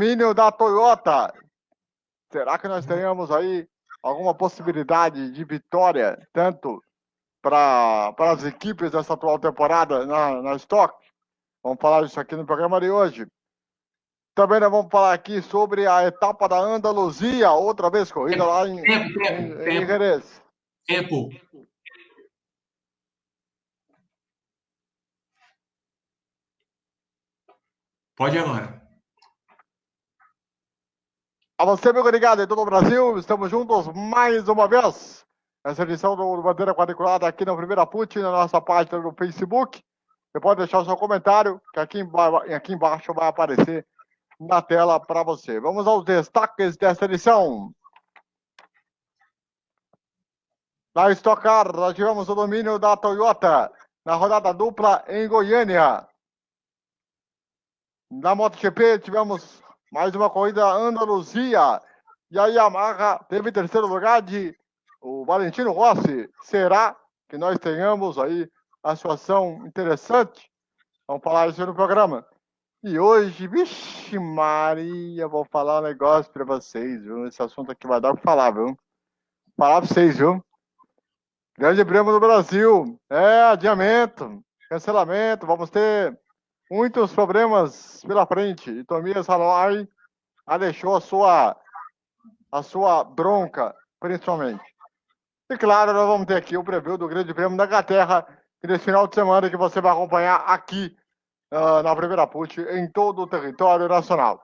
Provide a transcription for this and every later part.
domínio da Toyota. Será que nós teremos aí alguma possibilidade de vitória, tanto para as equipes dessa atual temporada na Stock? Vamos falar disso aqui no programa de hoje. Também nós vamos falar aqui sobre a etapa da Andaluzia, outra vez corrida lá em Jerez. Tempo. Pode agora. A você, meu ligado em todo o Brasil, estamos juntos mais uma vez. Essa edição do Bandeira Quadriculada aqui na Primeira Put, na nossa página do Facebook. Você pode deixar o seu comentário, que aqui embaixo vai aparecer na tela para você. Vamos aos destaques dessa edição. Na Stock Car, nós tivemos o domínio da Toyota na rodada dupla em Goiânia. Na MotoGP tivemos mais uma corrida Andaluzia. E a Yamaha teve terceiro lugar de o Valentino Rossi. Será que nós tenhamos aí a situação interessante? Vamos falar isso no programa. E hoje, vixe Maria, vou falar um negócio para vocês, viu? Esse assunto aqui vai dar o que falar, viu? Vou falar para vocês, viu? Grande Prêmio do Brasil. Adiamento, cancelamento, vamos ter muitos problemas pela frente. E Tomias Hanoi deixou a sua bronca, principalmente. E claro, nós vamos ter aqui o preview do Grande Prêmio da Inglaterra, que nesse final de semana que você vai acompanhar aqui na Primeira Put, em todo o território nacional.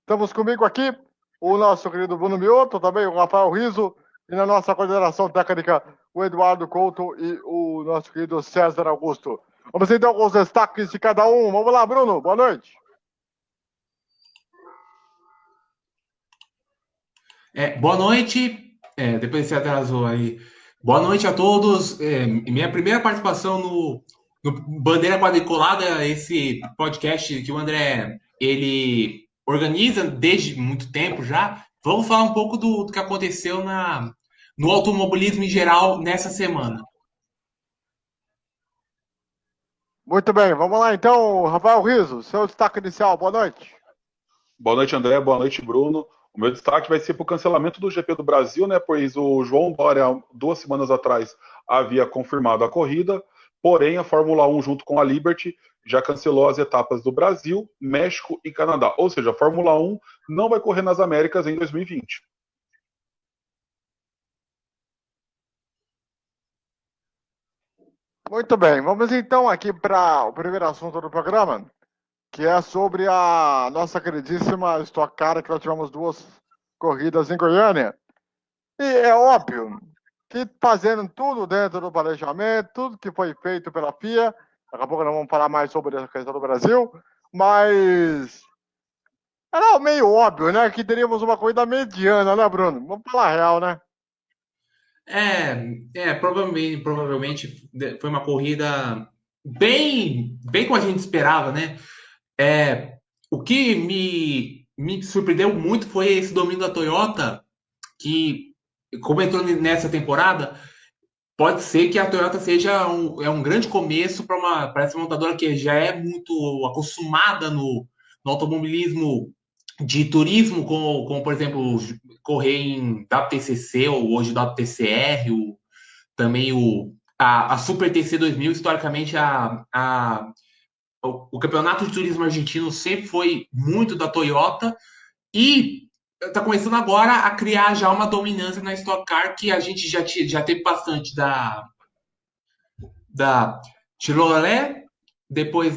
Estamos comigo aqui, o nosso querido Bruno Mioto, também o Rafael Riso, e na nossa coordenação técnica, o Eduardo Couto e o nosso querido César Augusto. Vamos então com os destaques de cada um. Vamos lá, Bruno, boa noite. Boa noite, depois você atrasou aí. Boa noite a todos. Minha primeira participação no Bandeira Quadriculada, esse podcast que o André ele organiza desde muito tempo já. Vamos falar um pouco do que aconteceu no automobilismo em geral nessa semana. Muito bem, vamos lá então, Rafael Riso, seu destaque inicial, boa noite. Boa noite, André, boa noite, Bruno. O meu destaque vai ser para o cancelamento do GP do Brasil, né? Pois o João Dória, 2 semanas atrás, havia confirmado a corrida, porém a Fórmula 1, junto com a Liberty, já cancelou as etapas do Brasil, México e Canadá. Ou seja, a Fórmula 1 não vai correr nas Américas em 2020. Muito bem, vamos então aqui para o primeiro assunto do programa, que é sobre a nossa queridíssima Stock Car, que nós tivemos 2 corridas em Goiânia. E é óbvio que fazendo tudo dentro do planejamento, tudo que foi feito pela FIA, daqui a pouco nós vamos falar mais sobre essa questão do Brasil, mas era meio óbvio, né, que teríamos uma corrida mediana, né, Bruno? Vamos falar a real, né? Provavelmente foi uma corrida bem como a gente esperava, né? O que me surpreendeu muito foi esse domínio da Toyota, que, como entrou nessa temporada, pode ser que a Toyota seja um grande começo para essa montadora que já é muito acostumada no automobilismo de turismo, como por exemplo, correr em WTCC ou hoje WTCR, também a Super TC 2000, historicamente o campeonato de turismo argentino sempre foi muito da Toyota e está começando agora a criar já uma dominância na Stock Car que a gente já teve bastante da Chevrolet, depois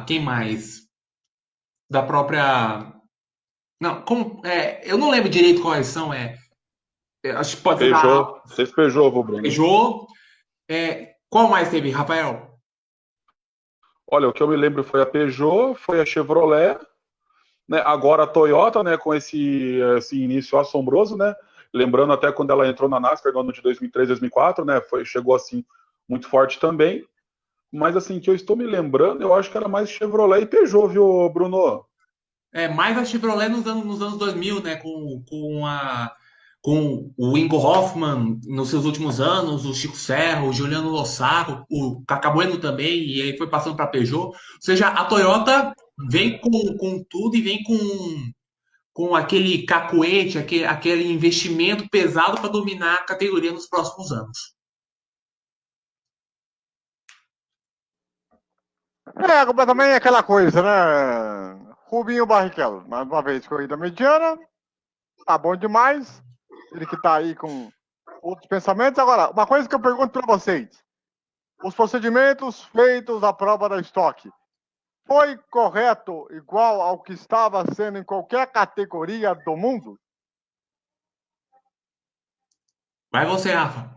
quem mais? Da própria... Não, eu não lembro direito quais são, acho que pode ser Peugeot, vocês Peugeot, Bruno. Peugeot. Qual mais teve, Rafael? Olha, o que eu me lembro foi a Peugeot, foi a Chevrolet, né? Agora a Toyota, né, com esse início assombroso, né? Lembrando até quando ela entrou na NASCAR no ano de 2003, 2004, né? Chegou assim muito forte também. Mas assim, que eu estou me lembrando, eu acho que era mais Chevrolet e Peugeot, viu, Bruno? Mais a Chevrolet nos anos 2000, né? Com o Ingo Hoffman nos seus últimos anos, o Chico Serra, o Juliano Lossaco, o Cacá Bueno também, e aí foi passando para a Peugeot. Ou seja, a Toyota vem com tudo e vem com aquele cacuete, aquele investimento pesado para dominar a categoria nos próximos anos. Mas também é aquela coisa, né? Rubinho Barrichello, mais uma vez, corrida mediana, tá bom demais. Ele que tá aí com outros pensamentos. Agora, uma coisa que eu pergunto para vocês: os procedimentos feitos à prova da estoque foi correto igual ao que estava sendo em qualquer categoria do mundo? Vai você, Rafa.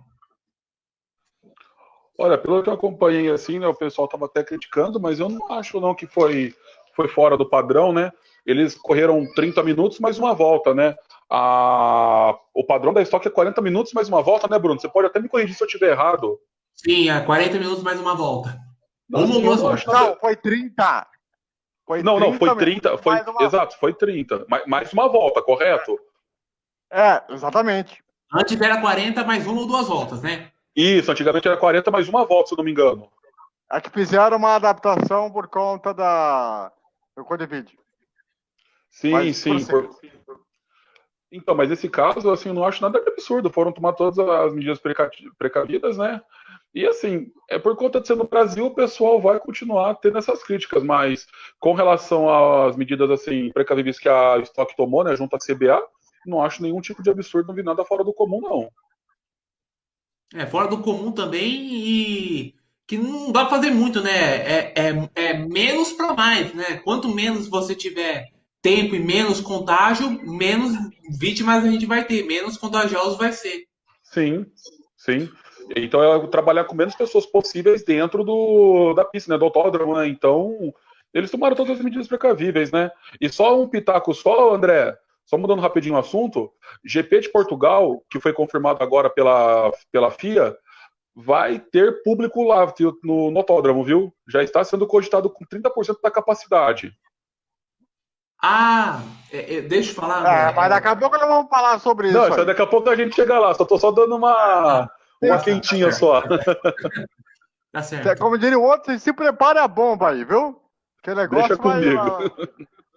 Olha, pelo que eu acompanhei assim, né, o pessoal estava até criticando, mas eu não acho não que foi fora do padrão, né? Eles correram 30 minutos mais uma volta, né? O padrão da estoque é 40 minutos mais uma volta, né, Bruno? Você pode até me corrigir se eu estiver errado. Sim, é 40 minutos mais uma volta. Não, Uma ou sim, eu duas não voltas. acho nada. Não, foi 30. Não, foi 30. minutos, Foi, mais uma... exato, foi 30. Mais uma volta, correto? Exatamente. Antes era 40 mais uma ou duas voltas, né? Isso, antigamente era 40 mais uma volta, se eu não me engano. É que fizeram uma adaptação por conta do Covid. Sim, Mas, sim. Então, mas nesse caso, assim, eu não acho nada de absurdo. Foram tomar todas as medidas precavidas, né? E assim, por conta de ser no Brasil, o pessoal vai continuar tendo essas críticas, mas com relação às medidas assim precavíveis que a Stock tomou, né, junto à CBA, não acho nenhum tipo de absurdo, não vi nada fora do comum, não. Fora do comum também e que não dá pra fazer muito, né? É menos para mais, né? Quanto menos você tiver tempo e menos contágio, menos vítimas a gente vai ter, menos contagiosos vai ser. Sim, sim. Então é trabalhar com menos pessoas possíveis dentro da pista, né, do autódromo, né? Então, eles tomaram todas as medidas precavíveis, né? E só um pitaco só, André, só mudando rapidinho o assunto, GP de Portugal, que foi confirmado agora pela FIA, vai ter público lá no autódromo, viu? Já está sendo cogitado com 30% da capacidade. Deixa eu falar, Mas daqui a pouco nós vamos falar sobre Não, isso aí. daqui a pouco a gente chega lá, só dando uma quentinha tá só. Tá certo. Como diria o outro, se prepare a bomba aí, viu? Que negócio Deixa comigo.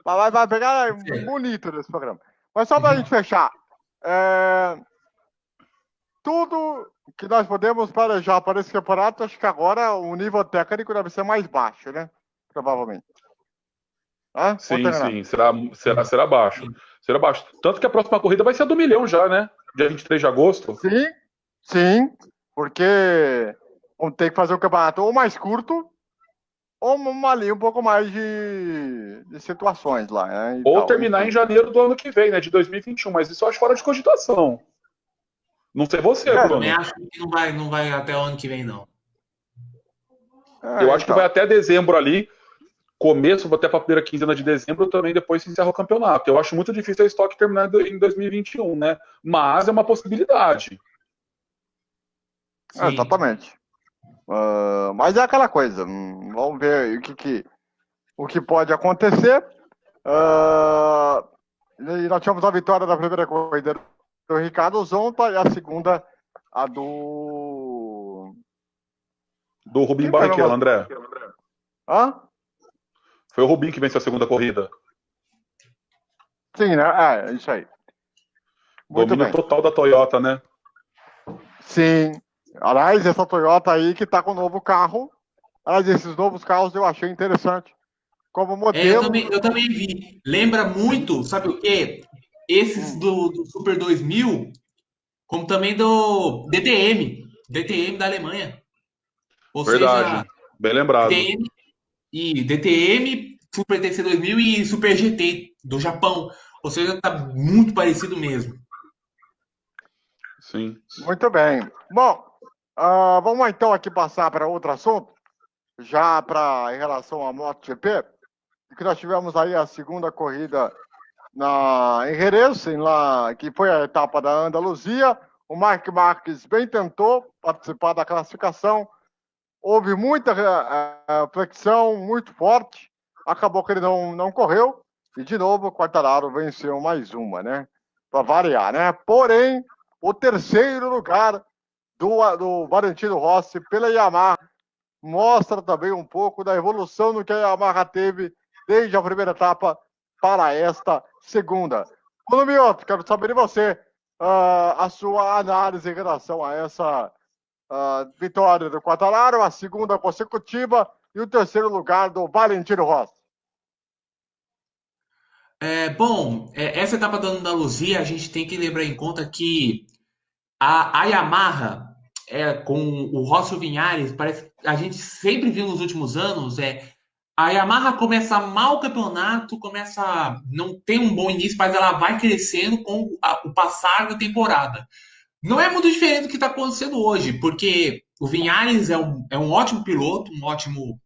vai pegar bonito nesse programa. Mas só pra gente fechar. Tudo que nós podemos planejar para esse campeonato, acho que agora o nível técnico deve ser mais baixo, né? Provavelmente. Sim. Será baixo. Será baixo. Tanto que a próxima corrida vai ser a do milhão já, né? Dia 23 de agosto. Sim. Porque vamos ter que fazer o campeonato ou mais curto, ou ali um pouco mais de situações lá, né? Ou terminar em janeiro do ano que vem, né? De 2021. Mas isso eu acho fora de cogitação. Não sei você, Bruno. Eu também acho que não vai até o ano que vem, não. Eu acho que vai até dezembro ali. Começo, até para a primeira quinzena de dezembro, também depois se encerra o campeonato. Eu acho muito difícil a estoque terminar em 2021, né? Mas é uma possibilidade. Exatamente. Mas é aquela coisa. Vamos ver o que pode acontecer. E nós tivemos a vitória da primeira corrida do Ricardo Zonta e a segunda, a do Rubinho Barrichello, André. Foi o Rubinho que venceu a segunda corrida. Sim, né? Isso aí. Domínio total da Toyota, né? Sim. Aliás, essa Toyota aí que tá com o novo carro. Aliás, esses novos carros eu achei interessante. Como modelo. Eu também vi. Lembra muito, sabe o quê? Esses do Super 2000, como também do DTM da Alemanha. Ou Verdade, seja, bem lembrado. DTM, Super TC 2000 e Super GT do Japão. Ou seja, tá muito parecido mesmo. Sim. Muito bem. Bom, vamos então aqui passar para outro assunto, já em relação à MotoGP, que nós tivemos aí a segunda corrida em Jerez, que foi a etapa da Andaluzia. O Marc Marques bem tentou participar da classificação. Houve muita flexão, muito forte. Acabou que ele não correu. E, de novo, o Quartararo venceu mais uma, né? Para variar, né? Porém, o terceiro lugar do Valentino Rossi pela Yamaha mostra também um pouco da evolução do que a Yamaha teve desde a primeira etapa para esta segunda. Bruno Miotti, quero saber de você a sua análise em relação a essa vitória do Quartararo, a segunda consecutiva e o terceiro lugar do Valentino Rossi. Bom, essa etapa da Andaluzia, a gente tem que lembrar em conta que a Yamaha, com o Rossi Vinhares, parece, a gente sempre viu nos últimos anos, a Yamaha começa mal o campeonato, não tem um bom início, mas ela vai crescendo com o passar da temporada. Não é muito diferente do que está acontecendo hoje, porque o Vinhares é um ótimo piloto,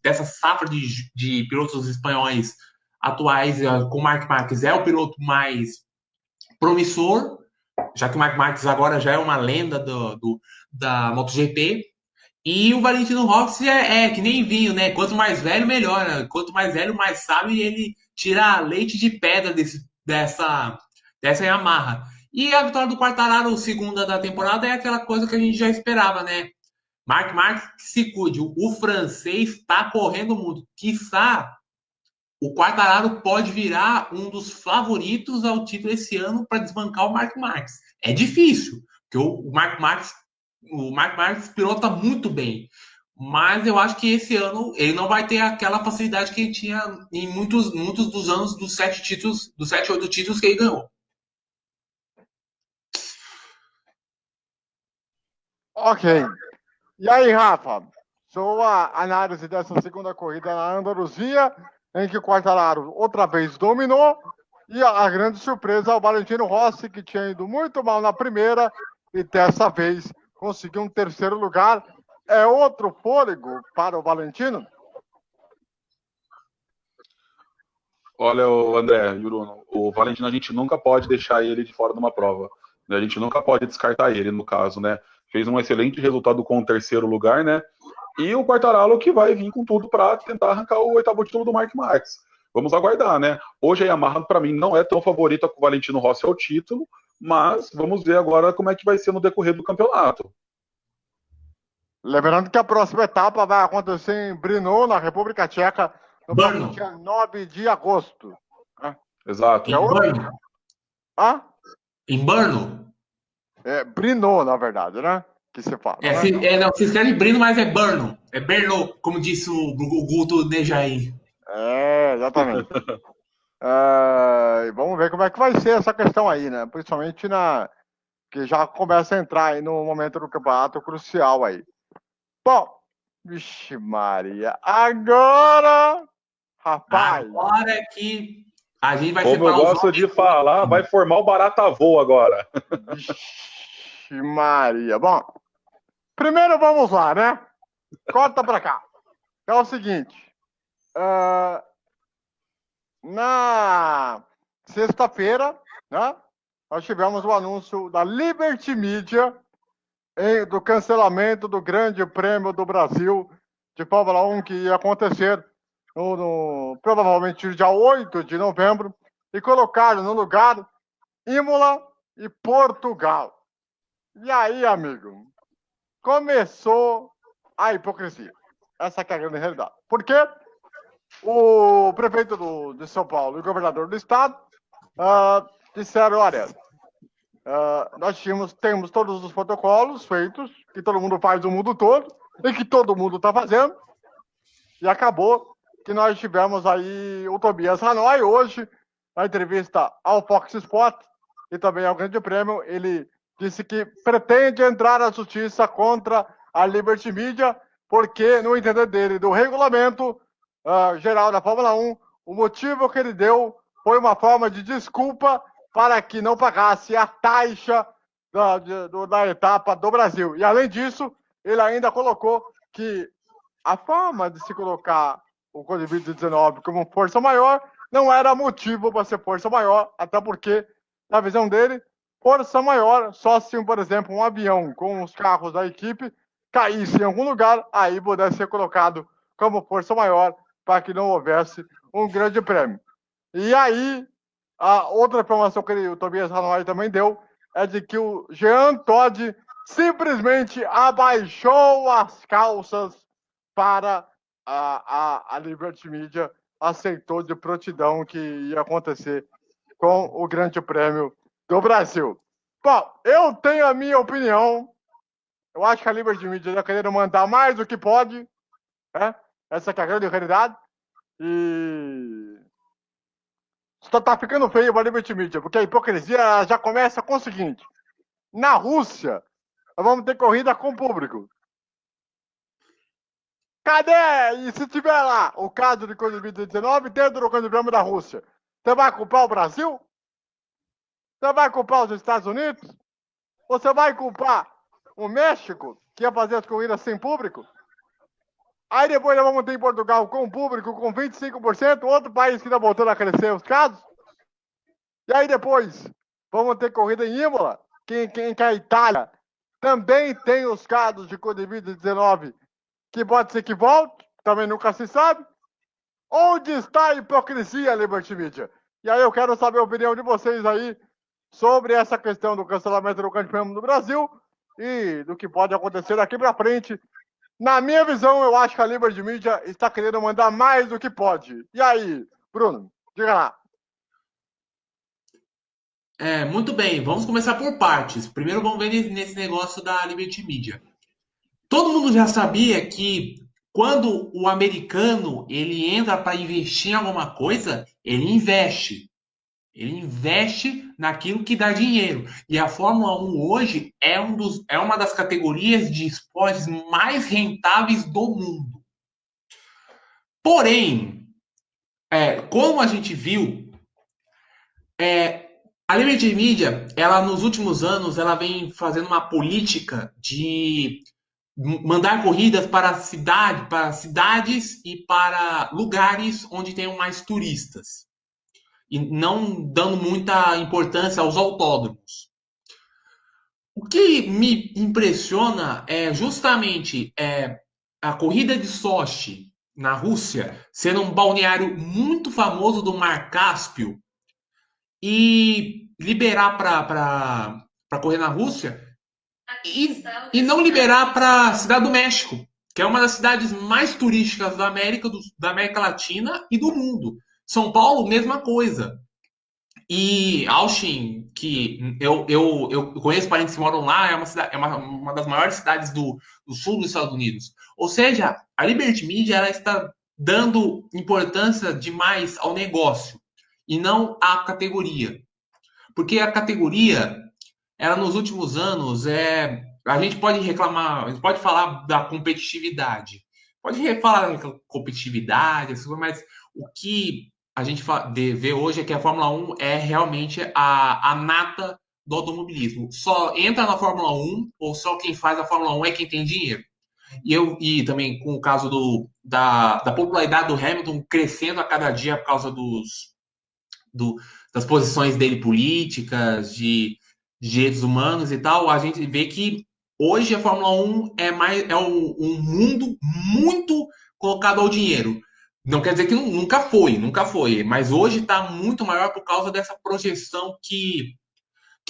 dessa safra de pilotos espanhóis atuais, com o Marc Marquez, é o piloto mais promissor, já que o Marc Marquez agora já é uma lenda da MotoGP. E o Valentino Rossi que nem vinho, né? Quanto mais velho, melhor. Né? Quanto mais velho, mais sabe ele tira leite de pedra dessa Yamaha. E a vitória do Quartararo, segunda da temporada, é aquela coisa que a gente já esperava, né? Marc Marquez que se cuide. O francês está correndo muito. Quiçá o Quartararo pode virar um dos favoritos ao título esse ano para desbancar o Marc Marquez. É difícil, porque o Marc Marquez pilota muito bem. Mas eu acho que esse ano ele não vai ter aquela facilidade que ele tinha em muitos dos anos dos 7, 8 títulos que ele ganhou. Ok. E aí, Rafa, sua análise dessa segunda corrida na Andaluzia, em que o Quartararo outra vez dominou, e a grande surpresa o Valentino Rossi, que tinha ido muito mal na primeira, e dessa vez conseguiu um terceiro lugar. É outro fôlego para o Valentino? Olha, o André, Bruno, o Valentino a gente nunca pode deixar ele de fora de uma prova. Né? A gente nunca pode descartar ele, no caso, né? Fez um excelente resultado com o terceiro lugar, né? E o Quartararo que vai vir com tudo para tentar arrancar o oitavo título do Marc Marquez. Vamos aguardar, né? Hoje a Yamaha, para mim, não é tão favorita com o Valentino Rossi ao título, mas vamos ver agora como é que vai ser no decorrer do campeonato. Lembrando que a próxima etapa vai acontecer em Brno, na República Tcheca, no próximo dia 9 de agosto. Né? Exato. Em Brno. Em Brno? Brno, na verdade, né? Que se fala. Né? Se escreve Brno, mas é Brno. É Brno, como disse o Guto Nejaí. Exatamente. Vamos ver como é que vai ser essa questão aí, né? Principalmente que já começa a entrar aí no momento do campeonato crucial aí. Bom, vixe Maria, agora, rapaz. Agora é que a gente vai separar. Como eu gosto de falar, vai formar o barata voa agora. Vixe Maria. Bom, primeiro vamos lá, né? Corta pra cá. É o seguinte. Na sexta-feira, né? Nós tivemos o anúncio da Liberty Media do cancelamento do Grande Prêmio do Brasil de Fórmula 1 que ia acontecer provavelmente no dia 8 de novembro e colocaram no lugar Imola e Portugal. E aí, amigo, começou a hipocrisia. Essa que é a grande realidade. Por quê? O prefeito de São Paulo e o governador do estado disseram, olha, nós temos todos os protocolos feitos, que todo mundo faz no mundo todo, e que todo mundo está fazendo, e acabou que nós tivemos aí o Tobias Hanoi hoje, na entrevista ao Fox Sports e também ao Grande Prêmio, ele disse que pretende entrar na justiça contra a Liberty Media, porque, no entender dele, do regulamento geral da Fórmula 1, o motivo que ele deu foi uma forma de desculpa para que não pagasse a taxa da etapa do Brasil. E, além disso, ele ainda colocou que a forma de se colocar o Covid-19 como força maior não era motivo para ser força maior, até porque, na visão dele, força maior só se, por exemplo, um avião com os carros da equipe caísse em algum lugar, aí pudesse ser colocado como força maior para que não houvesse um grande prêmio. E aí, a outra informação que o Tobias Hanoi também deu é de que o Jean Todt simplesmente abaixou as calças para a Liberty Media aceitou de prontidão que ia acontecer com o Grande Prêmio do Brasil. Bom, eu tenho a minha opinião. Eu acho que a Liberty Media está querendo mandar mais do que pode. Né? Essa que é a grande realidade. E só tá ficando feio para a Liberty Media, porque a hipocrisia já começa com o seguinte. Na Rússia, nós vamos ter corrida com público. Cadê? E se tiver lá o caso de 2019 dentro do Grande Prêmio da Rússia, você vai culpar o Brasil? Você vai culpar os Estados Unidos? Você vai culpar o México, que ia fazer as corridas sem público? Aí depois nós vamos ter em Portugal com público com 25%, outro país que está voltando a crescer os casos. E aí depois vamos ter corrida em Imola, que a Itália também tem os casos de Covid-19, que pode ser que volte, também nunca se sabe. Onde está a hipocrisia, Liberty Media? E aí eu quero saber a opinião de vocês aí sobre essa questão do cancelamento do Grande Prêmio do Brasil e do que pode acontecer daqui para frente. Na minha visão, eu acho que a Liberty Media está querendo mandar mais do que pode. E aí, Bruno, diga lá. Muito bem, vamos começar por partes. Primeiro vamos ver nesse negócio da Liberty Media. Todo mundo já sabia que quando o americano ele entra para investir em alguma coisa, ele investe. Ele investe naquilo que dá dinheiro. E a Fórmula 1 hoje é uma das categorias de esportes mais rentáveis do mundo. Porém, como a gente viu, a Liberty Media, ela nos últimos anos, ela vem fazendo uma política de mandar corridas para cidades e para lugares onde tenham mais turistas. E não dando muita importância aos autódromos. O que me impressiona é justamente a corrida de Sochi na Rússia, sendo um balneário muito famoso do Mar Cáspio, e liberar para correr na Rússia e não liberar para a Cidade do México, que é uma das cidades mais turísticas da América Latina e do mundo. São Paulo, mesma coisa. E Austin, que eu conheço parentes que moram lá, é uma das maiores cidades do sul dos Estados Unidos. Ou seja, a Liberty Media ela está dando importância demais ao negócio e não à categoria. Porque a categoria, ela nos últimos anos, a gente pode reclamar, a gente pode falar da competitividade. Pode falar da competitividade, mas o que a gente vê hoje é que a Fórmula 1 é realmente a nata do automobilismo. Só entra na Fórmula 1 ou só quem faz a Fórmula 1 é quem tem dinheiro. E também com o caso da popularidade do Hamilton crescendo a cada dia por causa das posições dele políticas, de direitos humanos e tal, a gente vê que hoje a Fórmula 1 é um mundo muito colocado ao dinheiro. Não quer dizer que nunca foi, mas hoje está muito maior por causa dessa projeção que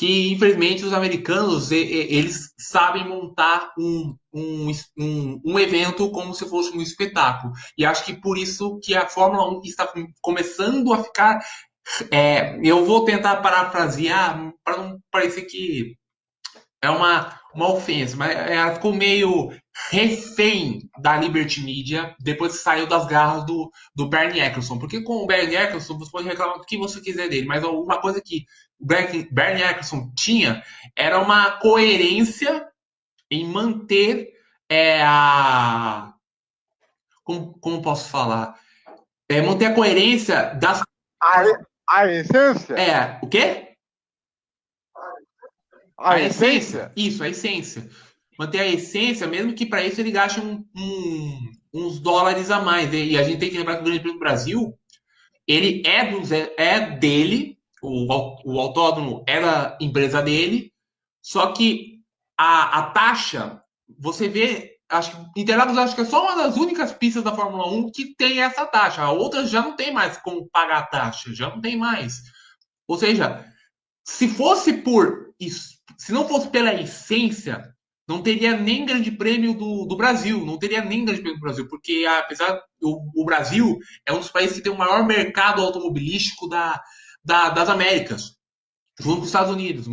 infelizmente os americanos eles sabem montar um evento como se fosse um espetáculo. E acho que por isso que a Fórmula 1 está começando a ficar. Eu vou tentar parafrasear para não parecer que é uma ofensa, mas ela ficou meio refém da Liberty Media depois que saiu das garras do Bernie Eccleston. Porque com o Bernie Eccleston você pode reclamar do que você quiser dele, mas uma coisa que o Bernie Eccleston tinha era uma coerência em manter a. Como posso falar? Manter a coerência das. A essência? O quê? A essência? Isso, a essência. Manter a essência, mesmo que para isso ele gaste uns dólares a mais. E a gente tem que lembrar que o Grande Prêmio do Brasil, ele é dele, o autódromo é da empresa dele, só que a taxa, você vê, acho que Interlagos acho que é só uma das únicas pistas da Fórmula 1 que tem essa taxa. A outra já não tem mais como pagar a taxa, já não tem mais. Ou seja, se não fosse pela essência, não teria nem Grande Prêmio do Brasil, não teria nem Grande Prêmio do Brasil, porque apesar o Brasil é um dos países que tem o maior mercado automobilístico das Américas, junto com os Estados Unidos.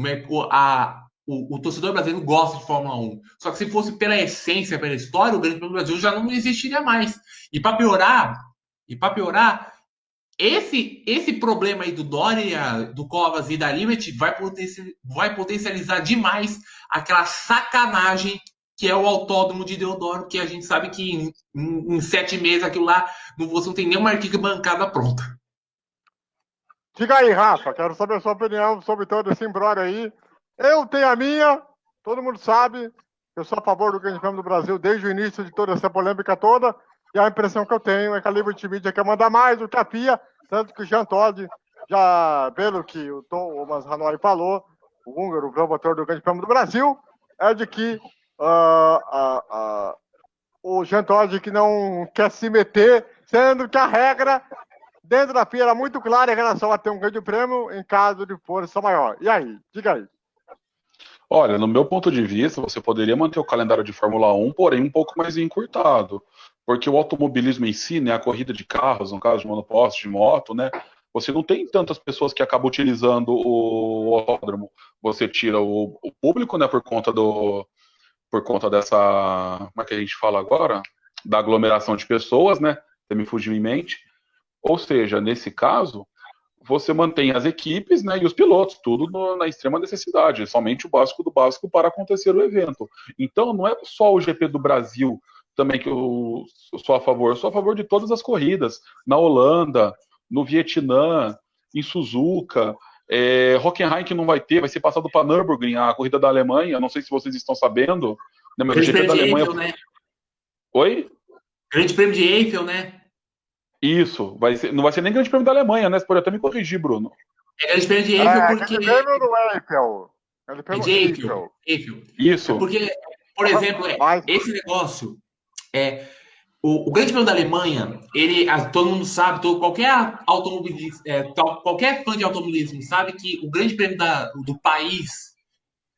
O torcedor brasileiro gosta de Fórmula 1. Só que se fosse pela essência, pela história, o Grande Prêmio do Brasil já não existiria mais. E para piorar, esse problema aí do Dória, do Covas e da Liberty vai potencializar demais aquela sacanagem que é o autódromo de Deodoro, que a gente sabe que em 7 meses aquilo lá, você não tem nenhuma arquibancada pronta. Diga aí, Rafa, quero saber a sua opinião sobre todo esse imbróglio aí. Eu tenho a minha, todo mundo sabe, eu sou a favor do Grande Prêmio do Brasil desde o início de toda essa polêmica toda, e a impressão que eu tenho é que a Liberty Media quer mandar mais do que a FIA, tanto que o Jean Todt, já pelo que o Thomas Hanoi falou, o húngaro, o promotor do Grande Prêmio do Brasil, é de que o Jean Todt que não quer se meter, sendo que a regra dentro da FIA era muito clara em relação a ter um grande prêmio em caso de força maior. E aí? Diga aí. Olha, no meu ponto de vista, você poderia manter o calendário de Fórmula 1, porém um pouco mais encurtado. Porque o automobilismo em si, né, a corrida de carros, no caso de monoposto, de moto, né, você não tem tantas pessoas que acabam utilizando o autódromo. Você tira o público, né, por conta dessa, como é que a gente fala agora? Da aglomeração de pessoas, né, me fugiu em mente. Ou seja, nesse caso, você mantém as equipes, né, e os pilotos, tudo na extrema necessidade, somente o básico do básico para acontecer o evento. Então, não é só o GP do Brasil também que eu sou a favor de todas as corridas, na Holanda, no Vietnã, em Suzuka, Hockenheim que não vai ser passado para Nürburgring, a corrida da Alemanha, não sei se vocês estão sabendo, né, mas o GP da Alemanha... Eiffel, né? Oi? Grande Prêmio de Eiffel, né? Isso, não vai ser nem Grande Prêmio da Alemanha, né? Você pode até me corrigir, Bruno. É Grande Prêmio de Eiffel porque... Grande Prêmio do Eiffel. É de Eiffel. Isso. É porque, por exemplo, esse negócio... O Grande Prêmio da Alemanha, todo mundo sabe, qualquer fã de automobilismo sabe que o Grande Prêmio do país,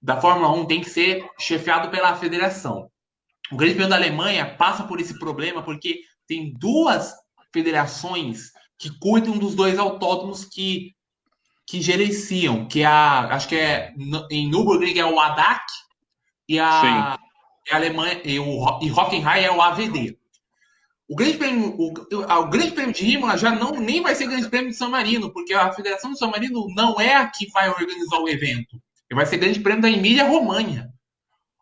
da Fórmula 1, tem que ser chefiado pela federação. O Grande Prêmio da Alemanha passa por esse problema porque tem duas federações que cuidam dos dois autódromos que gerenciam, acho que em Nürburgring é o ADAC e a Alemanha e Hockenheim é o AVD. O Grande Prêmio de Imola já nem vai ser Grande Prêmio de San Marino, porque a Federação de San Marino não é a que vai organizar o evento. Vai ser Grande Prêmio da Emília-Romanha.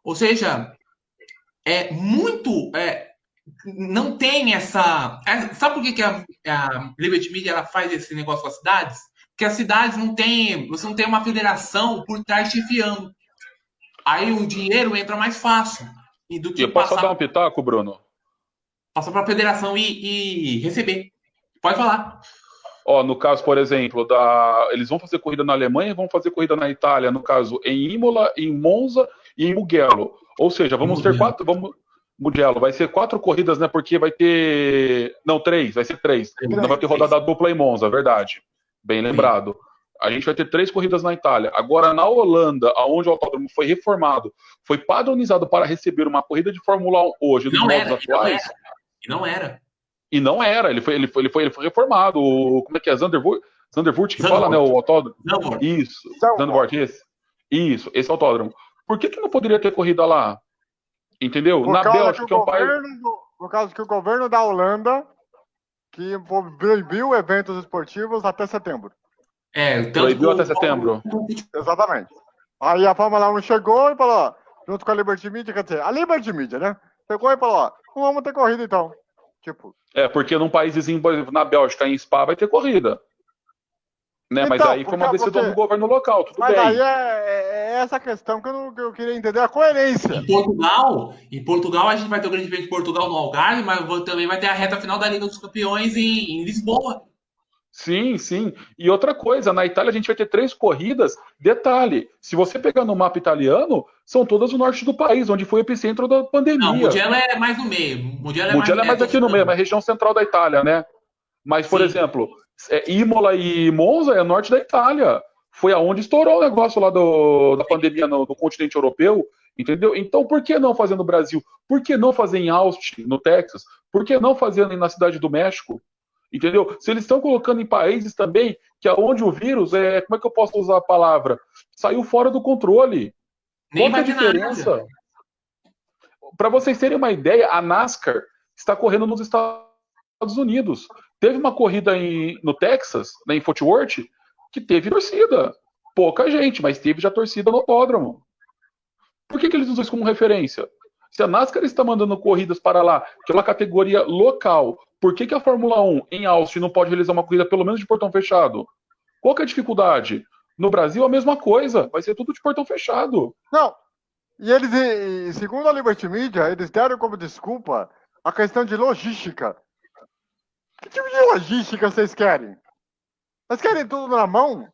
Ou seja, não tem essa... Sabe por que a Liberty Media ela faz esse negócio com as cidades? Porque as cidades você não tem uma federação por trás chefiando. Aí o dinheiro entra mais fácil. Do que eu posso dar um pitaco, Bruno? Passar para a federação e receber. Pode falar. No caso, por exemplo, eles vão fazer corrida na Alemanha e vão fazer corrida na Itália, no caso, em Imola, em Monza e em Mugello. Ou seja, vamos ter 4... Mugello, vai ser 4 corridas, né? Porque vai ter... Não, 3, vai ser 3. Não vai ter rodada dupla em Monza, verdade. Bem lembrado. A gente vai ter 3 corridas na Itália. Agora, na Holanda, onde o autódromo foi reformado, foi padronizado para receber uma corrida de Fórmula 1 hoje, nos modos atuais. E não era. Ele foi reformado. Como é que é? Zandvoort que fala, né? O autódromo. Isso. Zandvoort, Isso, esse autódromo. Por que não poderia ter corrida lá? Entendeu? Na Bélgica, que é um país... Por causa que o governo da Holanda que proibiu eventos esportivos até setembro. Proibiu até setembro. Exatamente. Aí a Fórmula 1 chegou e falou, junto com a Liberty Media, quer dizer, a Liberty Media, né? Chegou e falou, não vamos ter corrida então. Tipo. Porque num país vizinho, na Bélgica, em Spa, vai ter corrida. Né? Então, mas aí foi uma decisão do governo local, tudo bem. Mas aí é essa questão que eu queria entender, a coerência. Em Portugal a gente vai ter o Grande Prêmio de Portugal no Algarve, mas também vai ter a reta final da Liga dos Campeões em Lisboa. Sim. E outra coisa, na Itália a gente vai ter 3 corridas. Detalhe, se você pegar no mapa italiano, são todas no norte do país, onde foi o epicentro da pandemia. Não, Mugello é mais no meio. Mugello é mais aqui no meio, é a região central da Itália, né? Mas, por exemplo, Imola e Monza é norte da Itália. Foi aonde estourou o negócio lá da pandemia no continente europeu. Entendeu? Então, por que não fazer no Brasil? Por que não fazer em Austin, no Texas? Por que não fazer na Cidade do México? Entendeu? Se eles estão colocando em países também que aonde o vírus como é que eu posso usar a palavra? Saiu fora do controle. Nem Qual que é vai a ter nada. diferença? Para vocês terem uma ideia, a NASCAR está correndo nos Estados Unidos. Teve uma corrida no Texas, em Fort Worth, que teve torcida. Pouca gente, mas teve já torcida no autódromo. Por que eles usam isso como referência? Se a NASCAR está mandando corridas para lá, que é uma categoria local, por que a Fórmula 1 em Austin não pode realizar uma corrida pelo menos de portão fechado? Qual que é a dificuldade? No Brasil, a mesma coisa. Vai ser tudo de portão fechado. Não. E eles, segundo a Liberty Media, eles deram como desculpa a questão de logística. Que tipo de logística vocês querem? Vocês querem tudo na mão?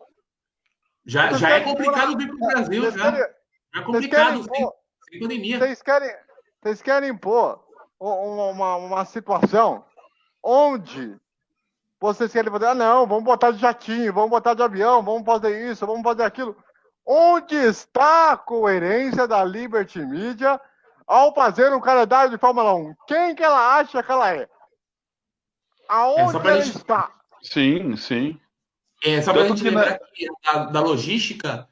Já Vocês é querem complicado vir pro Brasil, vocês já. querem- Já é complicado, querem pôr- sem pandemia. Vocês querem impor uma situação onde vocês querem fazer, não, vamos botar de jatinho, vamos botar de avião, vamos fazer isso, vamos fazer aquilo. Onde está a coerência da Liberty Media ao fazer um calendário de Fórmula 1? Quem que ela acha que ela é? Aonde ela está? Sim, sim. Só pra gente lembrar que da logística,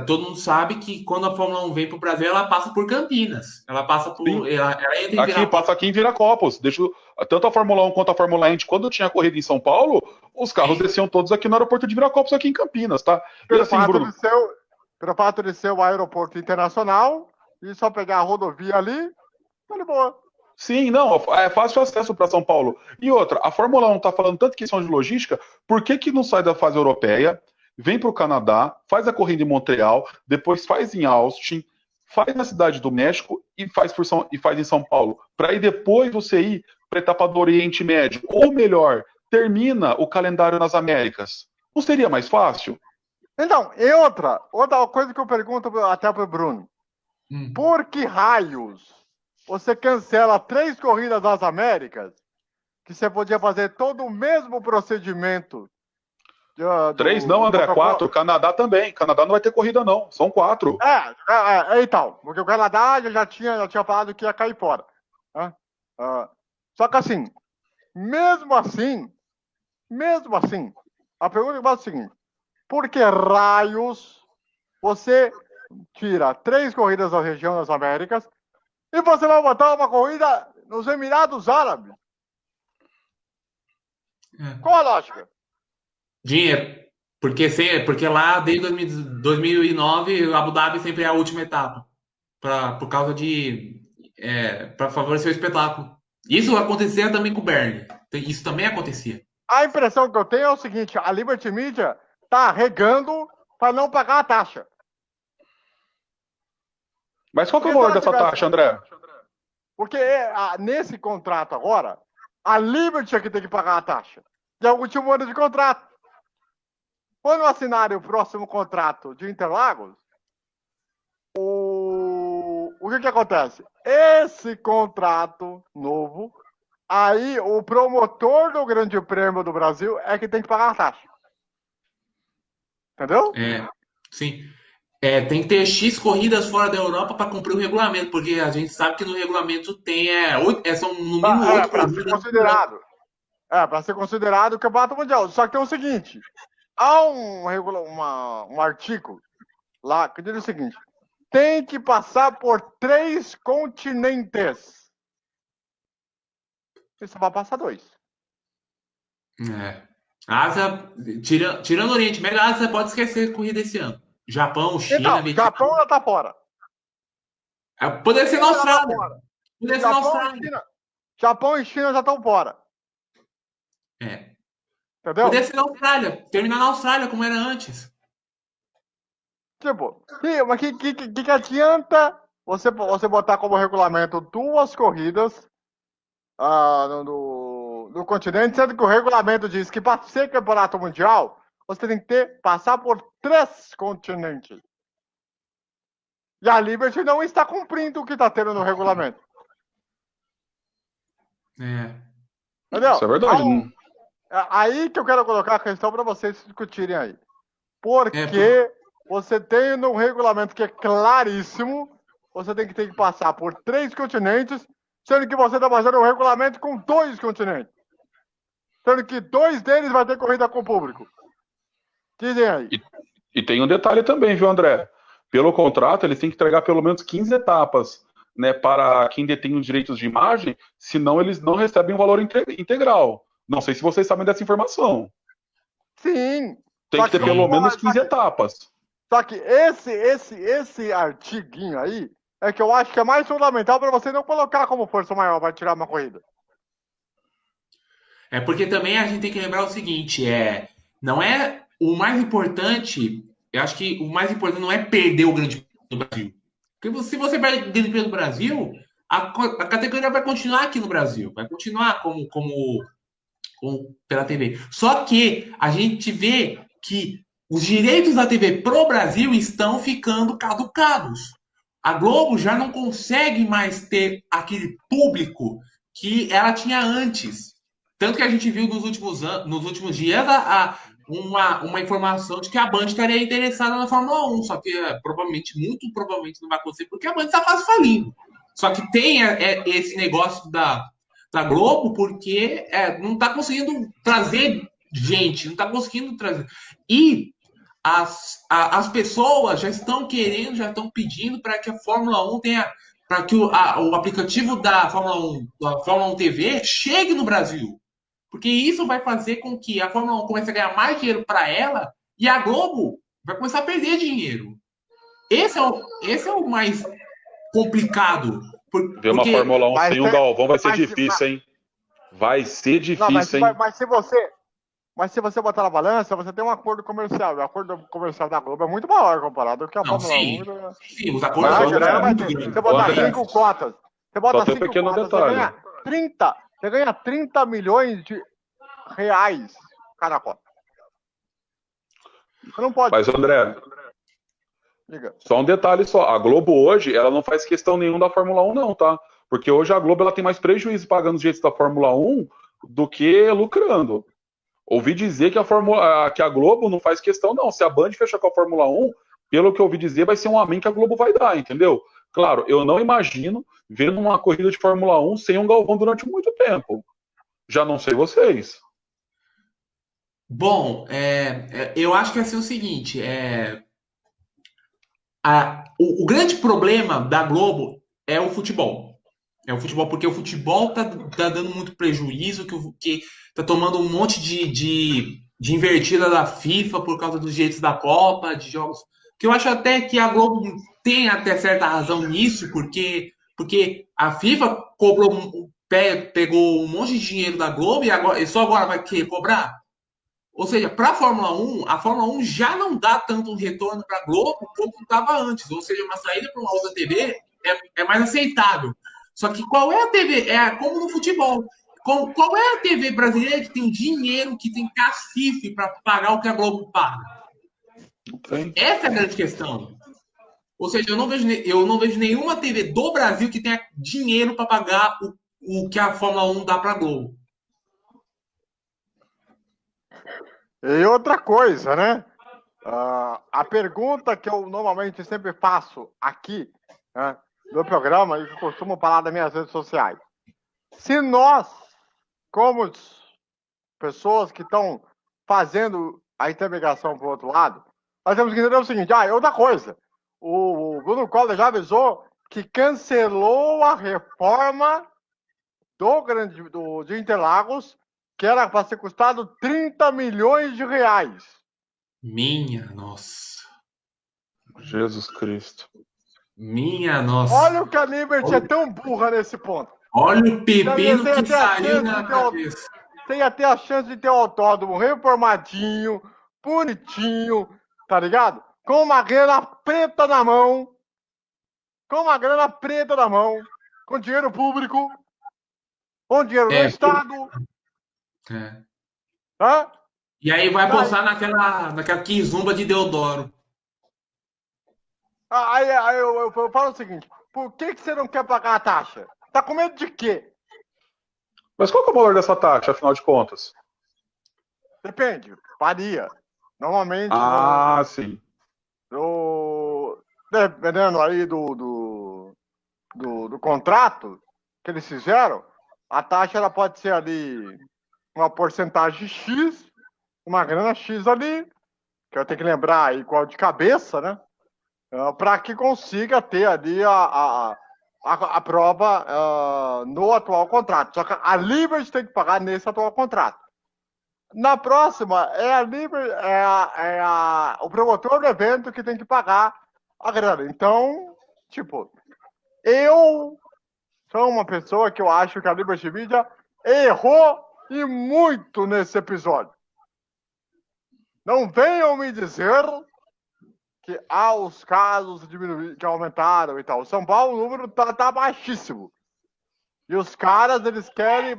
todo mundo sabe que quando a Fórmula 1 vem pro Brasil, ela passa por Campinas. Ela passa por. Ela entra em Viracopos. Passa aqui em Viracopos. Tanto a Fórmula 1 quanto a Fórmula Indy, quando tinha corrida em São Paulo, os carros desciam todos aqui no aeroporto de Viracopos, aqui em Campinas, tá? Pelo fato de ser o aeroporto internacional, e só pegar a rodovia ali, tá de boa. Sim, não, é fácil acesso para São Paulo. E outra, a Fórmula 1 tá falando tanto questão de logística, por que não sai da fase europeia, vem para o Canadá, faz a corrida em Montreal, depois faz em Austin, faz na Cidade do México e faz em São Paulo, para aí depois você ir para a etapa do Oriente Médio, ou melhor, termina o calendário nas Américas. Não seria mais fácil? Então, e outra coisa que eu pergunto até pro Bruno. Por que raios você cancela 3 corridas das Américas, que você podia fazer todo o mesmo procedimento? 3 não, André, 4. Canadá também. Canadá não vai ter corrida, não. São 4. Então, porque o Canadá já tinha falado que ia cair fora. Né? Só que assim, mesmo assim, a pergunta que eu faço é a seguinte: por que raios você tira 3 corridas da região das Américas e você vai botar uma corrida nos Emirados Árabes? Qual a lógica? Dinheiro. Porque lá, desde 2009, Abu Dhabi sempre é a última etapa. Por causa de... para favorecer o espetáculo. Isso acontecia também com o Bernie. Isso também acontecia. A impressão que eu tenho é o seguinte: a Liberty Media tá regando para não pagar a taxa. Mas qual que é o valor dessa taxa, André? Porque nesse contrato agora, a Liberty é que tem que pagar a taxa. E é o último ano de contrato. Quando assinarem o próximo contrato de Interlagos, o que acontece? Esse contrato novo, aí o promotor do Grande Prêmio do Brasil é que tem que pagar a taxa. Entendeu? Sim. Tem que ter X corridas fora da Europa para cumprir o regulamento, porque a gente sabe que no regulamento tem são no mínimo 8 para ser considerado. Para ser considerado o Campeonato Mundial. Só que tem o seguinte: há um artigo lá que diz o seguinte: tem que passar por 3 continentes. Isso vai passar 2. Ásia, tirando o Oriente Médio, a Ásia pode esquecer a corrida esse ano. Japão, China, Então, Japão já tá fora. Poderia ser na Austrália. Poderia ser na Austrália. Japão e China já estão fora. Entendeu? Poderia ser na Austrália. Terminar na Austrália, como era antes. Tipo, mas que adianta você botar como regulamento 2 corridas no continente, sendo que o regulamento diz que para ser campeonato mundial, você tem que passar por 3 continentes. E a Liberty não está cumprindo o que está tendo no regulamento. Entendeu? Isso é verdade. Aí que eu quero colocar a questão para vocês discutirem aí. Porque você tem um regulamento que é claríssimo você tem que passar por 3 continentes, sendo que você está fazendo um regulamento com 2 continentes. Sendo que 2 deles vai ter corrida com o público. Dizem aí. E tem um detalhe também, viu, André? Pelo contrato, eles têm que entregar pelo menos 15 etapas, né, para quem detém os direitos de imagem, senão eles não recebem o valor integral. Não sei se vocês sabem dessa informação. Sim. Tem que ter pelo menos 15 etapas. Só que esse artiguinho aí é que eu acho que é mais fundamental para você não colocar como força maior para tirar uma corrida. É porque também a gente tem que lembrar o seguinte, não é o mais importante, eu acho que o mais importante não é perder o Grande Prêmio do Brasil. Porque se você perde o Grande Prêmio do Brasil, a categoria vai continuar aqui no Brasil, vai continuar como pela TV. Só que a gente vê que os direitos da TV pro Brasil estão ficando caducados. A Globo já não consegue mais ter aquele público que ela tinha antes. Tanto que a gente viu nos últimos dias uma informação de que a Band estaria interessada na Fórmula 1, só que muito provavelmente não vai acontecer, porque a Band está quase falindo. Só que tem esse negócio da Globo, porque não está conseguindo trazer gente, não está conseguindo trazer. E as pessoas já estão querendo, já estão pedindo para que a Fórmula 1 tenha, para que o aplicativo da Fórmula 1 TV chegue no Brasil. Porque isso vai fazer com que a Fórmula 1 comece a ganhar mais dinheiro para ela e a Globo vai começar a perder dinheiro. Esse é o mais complicado. Ver uma Fórmula 1 sem o Galvão vai ser difícil, hein? Vai ser difícil, hein? Mas se você botar na balança, você tem um acordo comercial. O acordo comercial da Globo é muito maior comparado com a Fórmula 1. Sim, os acordos André, muito grandes. Você bota 5 cotas. Você bota 5 pequeno cotas, detalhe. Você ganha 30 milhões de reais cada cota. Você não pode. Mas, André, Liga. Só um detalhe só. A Globo hoje, ela não faz questão nenhuma da Fórmula 1, não, tá? Porque hoje a Globo ela tem mais prejuízo pagando os direitos da Fórmula 1 do que lucrando. Ouvi dizer que a Globo não faz questão, não. Se a Band fechar com a Fórmula 1, pelo que eu ouvi dizer, vai ser um amém que a Globo vai dar, entendeu? Claro, eu não imagino vendo uma corrida de Fórmula 1 sem um Galvão durante muito tempo. Já não sei vocês. Bom, eu acho que vai ser o seguinte, o grande problema da Globo é o futebol. É o futebol, porque o futebol tá dando muito prejuízo, que tá tomando um monte de invertida da FIFA por causa dos direitos da Copa, de jogos. Que eu acho até que a Globo tem até certa razão nisso, porque a FIFA pegou um monte de dinheiro da Globo e só agora vai querer cobrar. Ou seja, para a Fórmula 1 já não dá tanto retorno para a Globo como estava antes. Ou seja, uma saída para uma outra TV é mais aceitável. Só que qual é a TV? É como no futebol. Qual é a TV brasileira que tem dinheiro, que tem cacife para pagar o que a Globo paga? Sim. Essa é a grande questão. Ou seja, eu não vejo nenhuma TV do Brasil que tenha dinheiro para pagar o que a Fórmula 1 dá para a Globo. E outra coisa, né? A pergunta que eu normalmente sempre faço aqui, né, no programa, e que costumo falar das minhas redes sociais. Se nós, como pessoas que estão fazendo a intermediação para o outro lado, nós temos que entender o seguinte, outra coisa. O Bruno Covas já avisou que cancelou a reforma de Interlagos, que era para ser custado 30 milhões de reais. Minha nossa. Jesus Cristo. Minha nossa. Olha o que a Liberty é tão burra nesse ponto. Olha o pepino que saiu na cabeça. Tem até a chance de ter o autódromo reformadinho, bonitinho, tá ligado? Com uma grana preta na mão. Com dinheiro público. Com dinheiro do Estado. Hã? E aí vai postar naquela quizumba de Deodoro. Aí eu falo o seguinte, por que você não quer pagar a taxa? Tá com medo de quê? Mas qual que é o valor dessa taxa, afinal de contas? Depende, varia. Normalmente... sim. Dependendo aí do do contrato que eles fizeram, a taxa ela pode ser ali uma porcentagem X, uma grana X ali, que eu tenho que lembrar aí qual de cabeça, né? Para que consiga ter ali a prova no atual contrato. Só que a Liberty tem que pagar nesse atual contrato. Na próxima, o promotor do evento que tem que pagar a grana. Então, tipo, eu sou uma pessoa que eu acho que a Liberty Media errou e muito nesse episódio. Não venham me dizer que os casos que aumentaram e tal. São Paulo, o número tá baixíssimo. E os caras, eles querem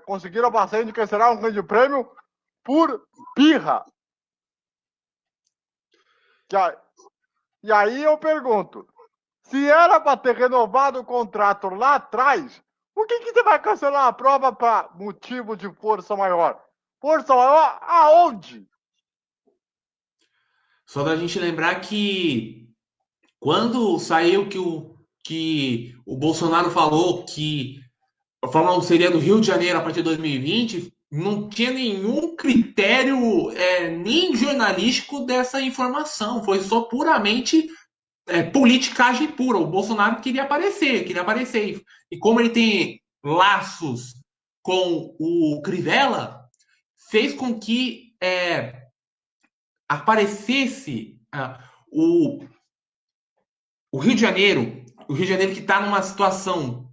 conseguiram bastante cancelar um grande prêmio por birra. E aí eu pergunto, se era para ter renovado o contrato lá atrás, por que você vai cancelar a prova para motivo de força maior? Força maior aonde? Só da gente lembrar que quando saiu que o Bolsonaro falou que a Fórmula 1 seria do Rio de Janeiro a partir de 2020, não tinha nenhum critério nem jornalístico dessa informação. Foi só puramente politicagem pura. O Bolsonaro queria aparecer. E como ele tem laços com o Crivella, fez com que aparecesse o Rio de Janeiro que está numa situação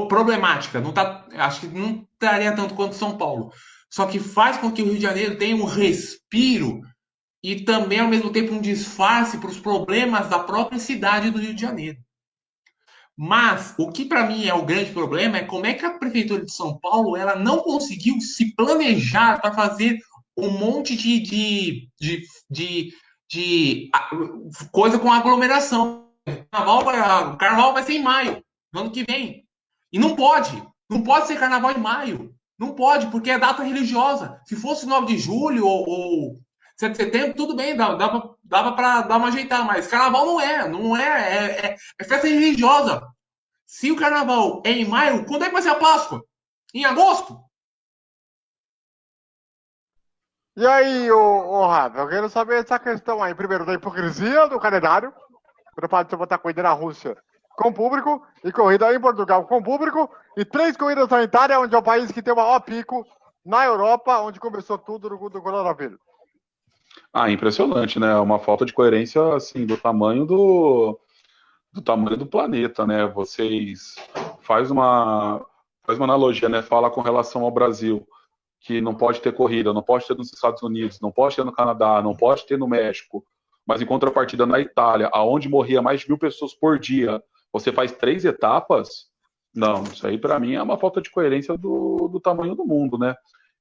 problemática, não tá, acho que não estaria tanto quanto São Paulo, só que faz com que o Rio de Janeiro tenha um respiro e também, ao mesmo tempo, um disfarce para os problemas da própria cidade do Rio de Janeiro. Mas o que para mim é o grande problema é como é que a Prefeitura de São Paulo ela não conseguiu se planejar para fazer um monte de coisa com aglomeração. O carnaval vai ser em maio, no ano que vem. E não pode ser carnaval em maio. Não pode, porque é data religiosa. Se fosse 9 de julho ou 7 de setembro, tudo bem, dava para dar uma ajeitada, mas carnaval não é festa religiosa. Se o carnaval é em maio, quando é que vai ser a Páscoa? Em agosto? E aí, Rafa, eu quero saber essa questão aí, primeiro, da hipocrisia do calendário, pelo fato de você botar corrida na Rússia com público, e corrida em Portugal com público, e 3 corridas na Itália, onde é o país que tem o maior pico na Europa, onde começou tudo do coronavírus. Impressionante, né? Uma falta de coerência, assim, do tamanho do planeta, né? Vocês faz uma analogia, né? Fala com relação ao Brasil, que não pode ter corrida, não pode ter nos Estados Unidos, não pode ter no Canadá, não pode ter no México, mas em contrapartida na Itália, aonde morria mais de 1.000 pessoas por dia, você faz 3 etapas? Não, isso aí para mim é uma falta de coerência do tamanho do mundo, né?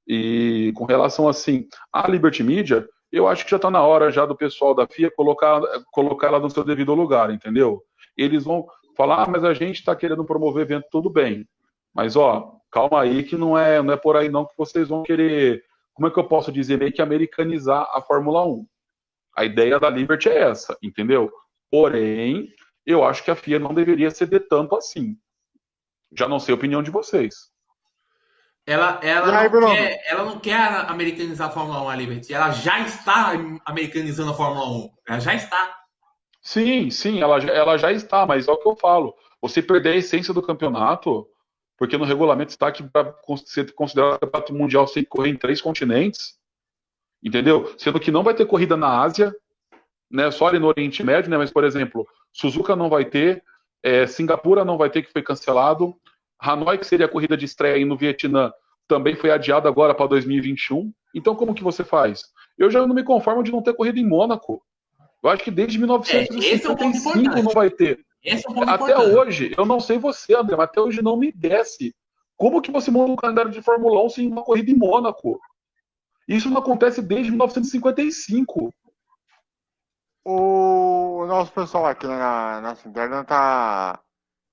E com relação, assim, à Liberty Media, eu acho que já está na hora já do pessoal da FIA colocar ela no seu devido lugar, entendeu? Eles vão falar, mas a gente está querendo promover evento, tudo bem. Mas, calma aí que não é por aí não que vocês vão querer, como é que eu posso dizer, meio que americanizar a Fórmula 1. A ideia da Liberty é essa, entendeu? Porém, eu acho que a FIA não deveria ceder tanto assim. Já não sei a opinião de vocês. Ela não quer americanizar a Fórmula 1, a Liberty. Ela já está americanizando a Fórmula 1. Ela já está. Sim, ela já está, mas é o que eu falo. Você perder a essência do campeonato, porque no regulamento está que para ser considerado campeonato mundial você tem que correr em 3 continentes, entendeu? Sendo que não vai ter corrida na Ásia, né? Só ali no Oriente Médio, né? Mas, por exemplo, Suzuka não vai ter, Singapura não vai ter, que foi cancelado. Hanoi, que seria a corrida de estreia aí no Vietnã, também foi adiado agora para 2021. Então, como que você faz? Eu já não me conformo de não ter corrida em Mônaco. Eu acho que desde 1955 não vai ter. Até hoje, eu não sei você, André, mas até hoje não me desce. Como que você monta um calendário de Fórmula 1 sem uma corrida em Mônaco? Isso não acontece desde 1955. O nosso pessoal aqui na nossa internet está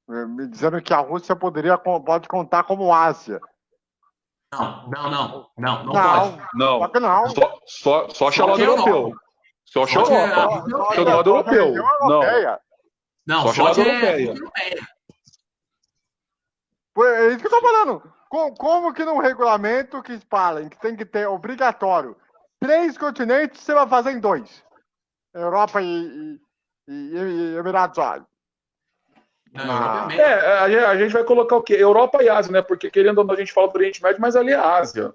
me dizendo que a Rússia pode contar como Ásia. Não pode. Não. Só chamado europeu. Só chamado europeu. Não. Não, Só chamada SWOT é europeia. europeia. É isso que eu tô falando. Como que num regulamento que fala que tem que ter obrigatório 3 continentes, você vai fazer em 2? Europa e Emirados Árabes. Não, Europa e América. A gente vai colocar o quê? Europa e Ásia, né? Porque querendo ou não, a gente fala do Oriente Médio, mas ali é Ásia.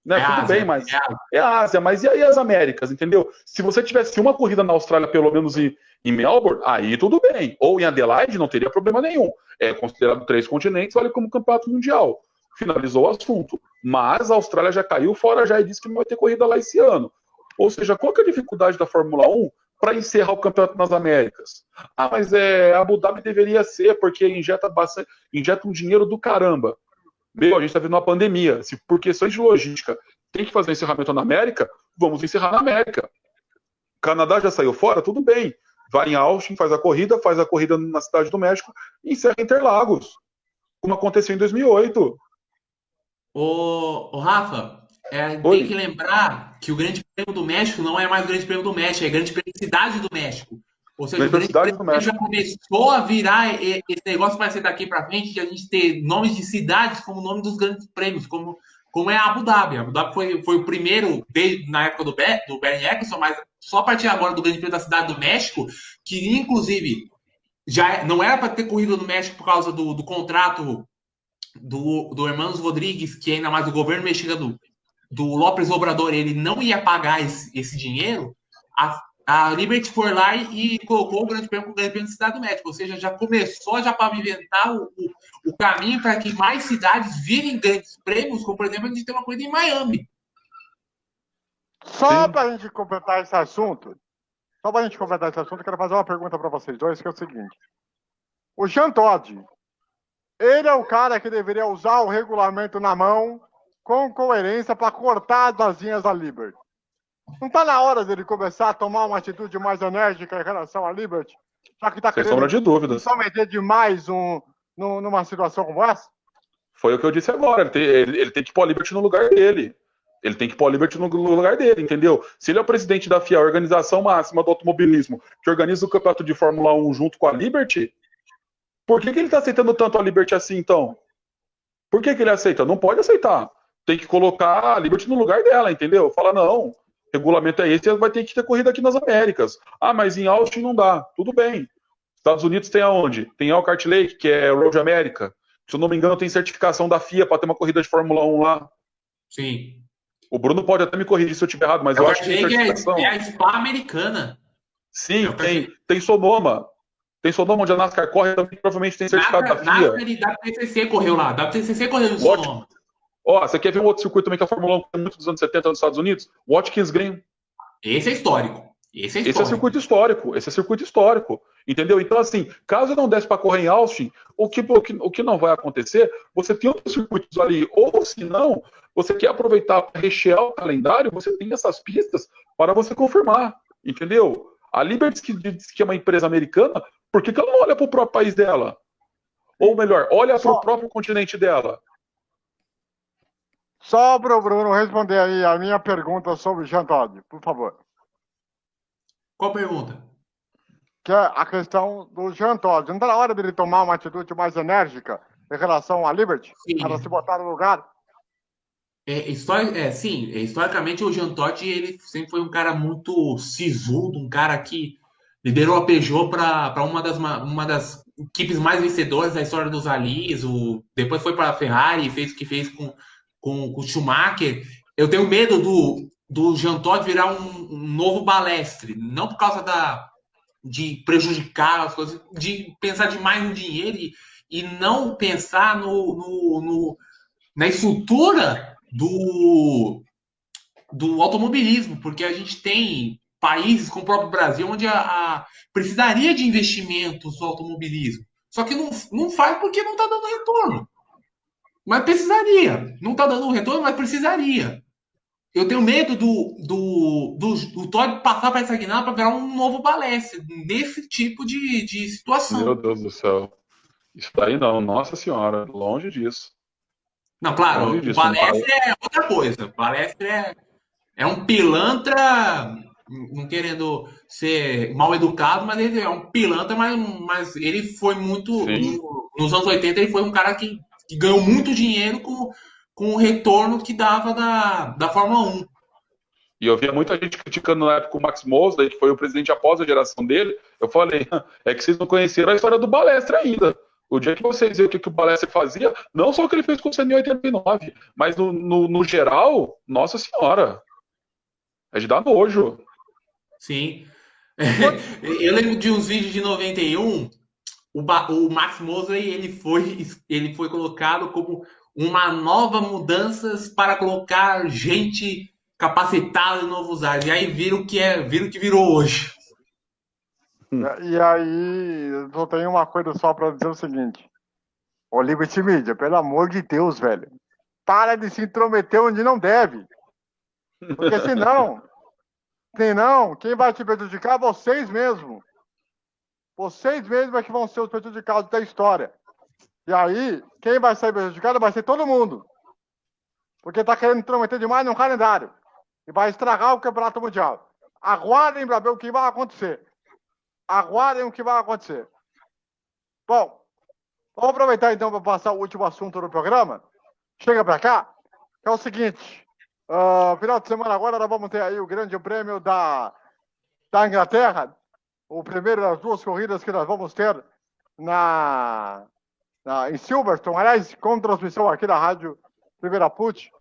Né? É Tudo Ásia, bem, mas é Ásia. é Ásia. Mas e aí as Américas, entendeu? Se você tivesse uma corrida na Austrália, pelo menos em Melbourne, aí tudo bem. Ou em Adelaide, não teria problema nenhum. É considerado 3 continentes, vale como campeonato mundial. Finalizou o assunto. Mas a Austrália já caiu fora já e disse que não vai ter corrida lá esse ano. Ou seja, qual que é a dificuldade da Fórmula 1 para encerrar o campeonato nas Américas? Ah, mas Abu Dhabi deveria ser, porque injeta um dinheiro do caramba. Meu, a gente está vendo uma pandemia. Se por questões de logística tem que fazer encerramento na América, vamos encerrar na América. O Canadá já saiu fora, tudo bem. Vai em Austin, faz a corrida na Cidade do México e encerra em Interlagos, como aconteceu em 2008. Ô Rafa, Oi. tem que lembrar que o Grande Prêmio do México não é mais o Grande Prêmio do México, é o Grande Prêmio da Cidade do México. Ou seja, o Grande Prêmio do México já começou a virar esse negócio vai ser daqui para frente, de a gente ter nomes de cidades como nome dos grandes prêmios, como é a Abu Dhabi. A Abu Dhabi foi o primeiro, na época do Bernie Eccleston, mas só a partir agora do Grande Prêmio da Cidade do México, que inclusive já não era para ter corrido no México por causa do contrato do Hermanos Rodrigues, que ainda mais o governo mexicano do López Obrador, ele não ia pagar esse dinheiro, a Liberty foi lá e colocou o Grande Prêmio da Cidade do México, ou seja, já começou já para inventar o caminho para que mais cidades virem grandes prêmios, como por exemplo a gente tem uma coisa em Miami. Só para a gente completar esse assunto, eu quero fazer uma pergunta para vocês dois, que é o seguinte. O Jean Todt, ele é o cara que deveria usar o regulamento na mão com coerência para cortar as asinhas da Liberty. Não está na hora dele começar a tomar uma atitude mais enérgica em relação à Liberty? Já que está querendo só meter demais numa situação como essa? Foi o que eu disse agora. Ele tem que pôr a Liberty no lugar dele. Ele tem que pôr a Liberty no lugar dele, entendeu? Se ele é o presidente da FIA, a organização máxima do automobilismo, que organiza o campeonato de Fórmula 1 junto com a Liberty, por que ele está aceitando tanto a Liberty assim, então? Por que ele aceita? Não pode aceitar. Tem que colocar a Liberty no lugar dela, entendeu? Fala, não, o regulamento é esse, vai ter que ter corrida aqui nas Américas. Ah, mas em Austin não dá. Tudo bem. Estados Unidos tem aonde? Tem Elkhart Lake, que é Road America. Se eu não me engano, tem certificação da FIA para ter uma corrida de Fórmula 1 lá. Sim. O Bruno pode até me corrigir se eu estiver errado, mas eu acho que tem certificação. É a Spa americana. Sim, tem Sonoma. Tem Sonoma, onde a NASCAR corre, também provavelmente tem certificado da FIA. NASCAR e WTCC correu lá. WTCC correu no Sonoma. Ó, você quer ver um outro circuito também que a Fórmula 1 tem muito dos anos 70 nos Estados Unidos? Watkins Glen. Esse é histórico. Esse é circuito histórico. Esse é circuito histórico. Entendeu? Então, assim, caso não desse para correr em Austin, o que não vai acontecer, você tem outros circuitos ali. Ou, se não, você quer aproveitar para rechear o calendário, você tem essas pistas para você confirmar. Entendeu? A Liberty, que diz que é uma empresa americana, por que ela não olha para o próprio país dela? Ou melhor, olha para o próprio continente dela. Só para o Bruno responder aí a minha pergunta sobre o Jean Todt, por favor. Qual pergunta? Que é a questão do Jean Todt. Não está na hora dele tomar uma atitude mais enérgica em relação à Liberty? Sim. Para se botar no lugar? Sim, historicamente o Jean Todt ele sempre foi um cara muito sisudo, um cara que liderou a Peugeot para uma das equipes mais vencedoras da história dos rallies. Depois foi para a Ferrari, fez o que fez com o Schumacher. Eu tenho medo do Jean Todt virar um novo Balestre, não por causa de prejudicar as coisas, de pensar demais no dinheiro e não pensar na estrutura do automobilismo, porque a gente tem países como o próprio Brasil onde precisaria de investimentos no automobilismo, só que não faz porque não está dando retorno, mas precisaria, não está dando retorno, mas precisaria. Eu tenho medo do Todd passar para essa guinada para virar um novo Balestre nesse tipo de situação. Meu Deus do céu. Isso daí não, nossa senhora, longe disso. Não, claro, o Balestre é outra coisa. O Balestre é um pilantra não querendo ser mal educado, mas ele é um pilantra, mas ele foi muito. Sim. Nos anos 80, ele foi um cara que ganhou muito dinheiro com o retorno que dava da Fórmula 1. E eu via muita gente criticando na época o Max Mosley, que foi o presidente após a geração dele. Eu falei, é que vocês não conheceram a história do Balestre ainda. O dia que vocês viram o que o Balestre fazia, não só o que ele fez com o Senna em 89, mas no geral, nossa senhora, é de dar nojo. Sim. Eu lembro de uns vídeos de 91. O Max Mosley ele foi colocado como uma nova mudanças para colocar gente capacitada em novos ares. E aí viram o que virou hoje. E aí, eu só tenho uma coisa só pra dizer o seguinte. Ô, Liberty Media, pelo amor de Deus, velho. Para de se intrometer onde não deve. Porque senão, quem vai te prejudicar é vocês mesmos. Vocês mesmos é que vão ser os prejudicados da história. E aí, quem vai sair prejudicado vai ser todo mundo. Porque tá querendo intrometer demais no calendário. E vai estragar o campeonato mundial. Aguardem para ver o que vai acontecer. Aguardem o que vai acontecer. Bom, vamos aproveitar então para passar o último assunto do programa. Chega para cá, que é o seguinte. Final de semana agora nós vamos ter aí o grande prêmio da Inglaterra. O primeiro das duas corridas que nós vamos ter em Silverstone. Aliás, com transmissão aqui da Rádio Primeira Put.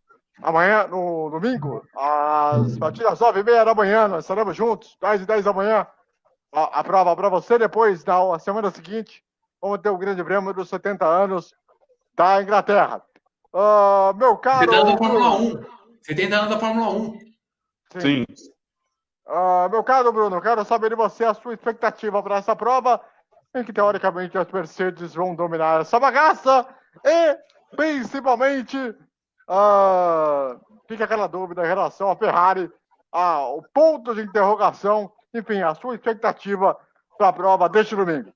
Amanhã, no domingo, a partir das 9h30 da manhã, nós estaremos juntos, 10h10 da manhã, a prova para você. Depois, na semana seguinte, vamos ter o grande prêmio dos 70 anos da Inglaterra. Meu caro... 70 anos da Fórmula 1. 70 anos da Fórmula 1. Sim. Meu caro Bruno, quero saber de você a sua expectativa para essa prova, em que, teoricamente, as Mercedes vão dominar essa bagaça e, principalmente... fica aquela dúvida em relação à Ferrari, o ponto de interrogação, enfim, a sua expectativa para a prova deste domingo.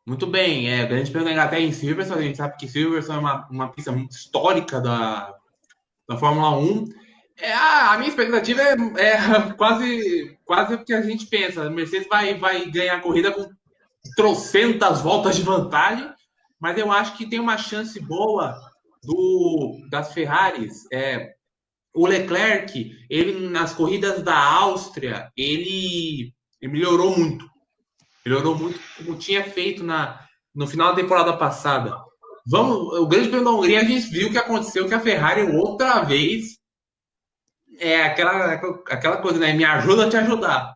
Muito bem, a grande prêmio da Inglaterra em Silverstone, a gente sabe que Silverstone é uma pista muito histórica da Fórmula 1. A minha expectativa é quase o que a gente pensa. A Mercedes vai ganhar a corrida com trocentas voltas de vantagem, mas eu acho que tem uma chance boa das Ferraris. O Leclerc, ele nas corridas da Áustria, ele melhorou muito. Melhorou muito como tinha feito no final da temporada passada. O Grande Prêmio da Hungria, a gente viu o que aconteceu, que a Ferrari outra vez aquela coisa, né? Me ajuda a te ajudar.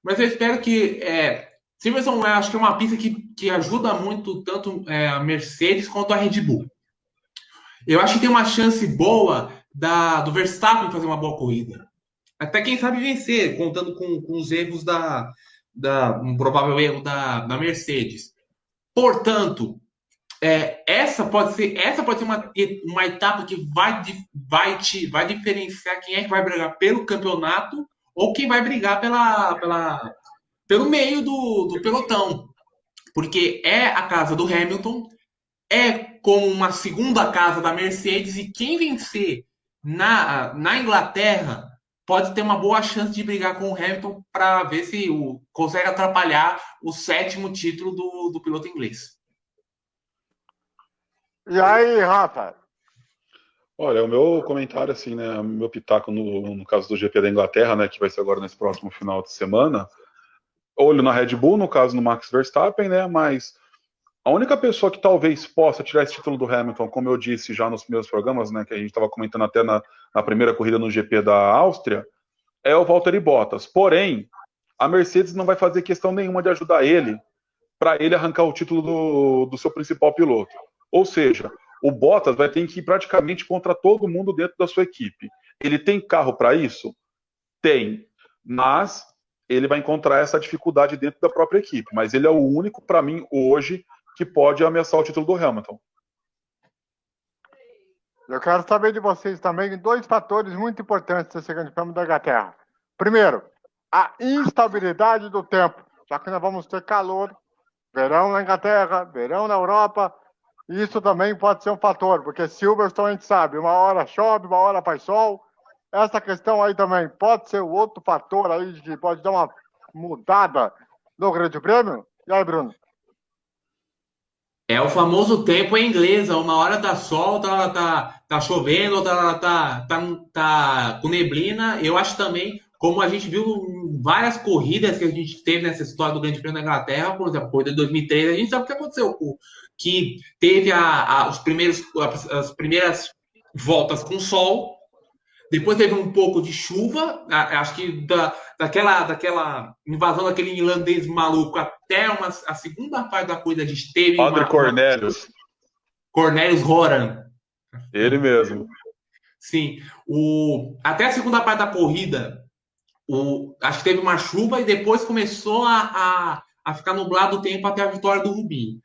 Mas eu espero que Silverstone, acho que é uma pista que ajuda muito tanto a Mercedes quanto a Red Bull. Eu acho que tem uma chance boa do Verstappen fazer uma boa corrida. Até quem sabe vencer, contando com os erros um provável erro da Mercedes. Portanto, essa pode ser uma etapa que vai diferenciar quem é que vai brigar pelo campeonato ou quem vai brigar pelo meio do pelotão. Porque é a casa do Hamilton, é como uma segunda casa da Mercedes, e quem vencer na Inglaterra pode ter uma boa chance de brigar com o Hamilton para ver se consegue atrapalhar o 7º título do piloto inglês. E aí, Rafa? Olha, o meu comentário, assim, né, meu pitaco no caso do GP da Inglaterra, né, que vai ser agora nesse próximo final de semana, olho na Red Bull, no caso no Max Verstappen, né, mas a única pessoa que talvez possa tirar esse título do Hamilton, como eu disse já nos primeiros programas, né, que a gente estava comentando até na primeira corrida no GP da Áustria, é o Valtteri Bottas. Porém, a Mercedes não vai fazer questão nenhuma de ajudar ele para ele arrancar o título do seu principal piloto. Ou seja, o Bottas vai ter que ir praticamente contra todo mundo dentro da sua equipe. Ele tem carro para isso? Tem. Mas ele vai encontrar essa dificuldade dentro da própria equipe. Mas ele é o único, para mim, hoje, que pode ameaçar o título do Hamilton. Eu quero saber de vocês também 2 fatores muito importantes desse grande prêmio da Inglaterra. Primeiro, a instabilidade do tempo, já que nós vamos ter calor, verão na Inglaterra, verão na Europa, e isso também pode ser um fator, porque Silverstone a gente sabe, uma hora chove, uma hora faz sol, essa questão aí também pode ser o outro fator aí que pode dar uma mudada no Grande Prêmio? E aí, Bruno? É o famoso tempo em inglês. Uma hora tá sol, tá chovendo, tá com neblina. Eu acho também, como a gente viu em várias corridas que a gente teve nessa história do Grande Prêmio da Inglaterra, por exemplo, a corrida de 2003, a gente sabe o que aconteceu. Que teve as primeiras voltas com sol, depois teve um pouco de chuva, acho que daquela invasão daquele irlandês maluco até a segunda parte da corrida a gente teve Padre Cornelius. Cornelius Horan. Ele mesmo. Sim. Até a segunda parte da corrida, acho que teve uma chuva e depois começou a ficar nublado o tempo até a vitória do Rubinho.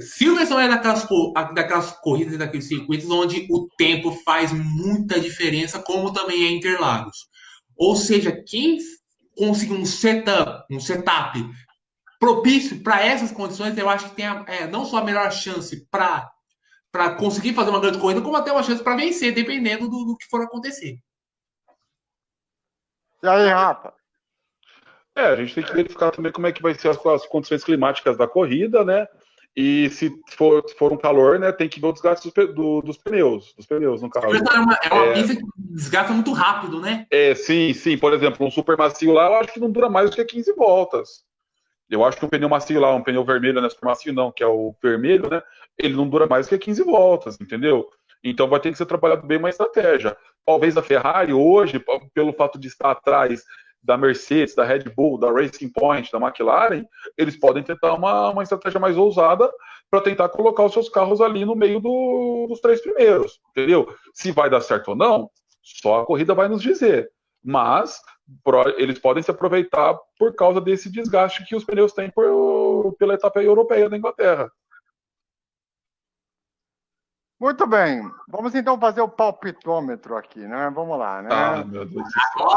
Silverstone é daquelas corridas e daqueles circuitos onde o tempo faz muita diferença, como também é Interlagos. Ou seja, quem conseguir um setup propício para essas condições, eu acho que tem não só a melhor chance para conseguir fazer uma grande corrida, como até uma chance para vencer, dependendo do que for acontecer. E aí, Rafa? A gente tem que verificar também como é que vai ser as condições climáticas da corrida, né? E se for um calor, né, tem que ver o desgaste dos pneus, no caso. É uma pista que desgasta muito rápido, né? Sim. Por exemplo, um super macio lá, eu acho que não dura mais do que 15 voltas. Eu acho que um pneu macio lá, um pneu vermelho, né, super macio não, que é o vermelho, né, ele não dura mais do que 15 voltas, entendeu? Então vai ter que ser trabalhado bem uma estratégia. Talvez a Ferrari hoje, pelo fato de estar atrás da Mercedes, da Red Bull, da Racing Point, da McLaren, eles podem tentar uma estratégia mais ousada para tentar colocar os seus carros ali no meio dos 3 primeiros, entendeu? Se vai dar certo ou não, só a corrida vai nos dizer. Mas eles podem se aproveitar por causa desse desgaste que os pneus têm pela etapa europeia da Inglaterra. Muito bem. Vamos então fazer o palpitômetro aqui, né? Vamos lá, né? Ah, meu Deus do céu.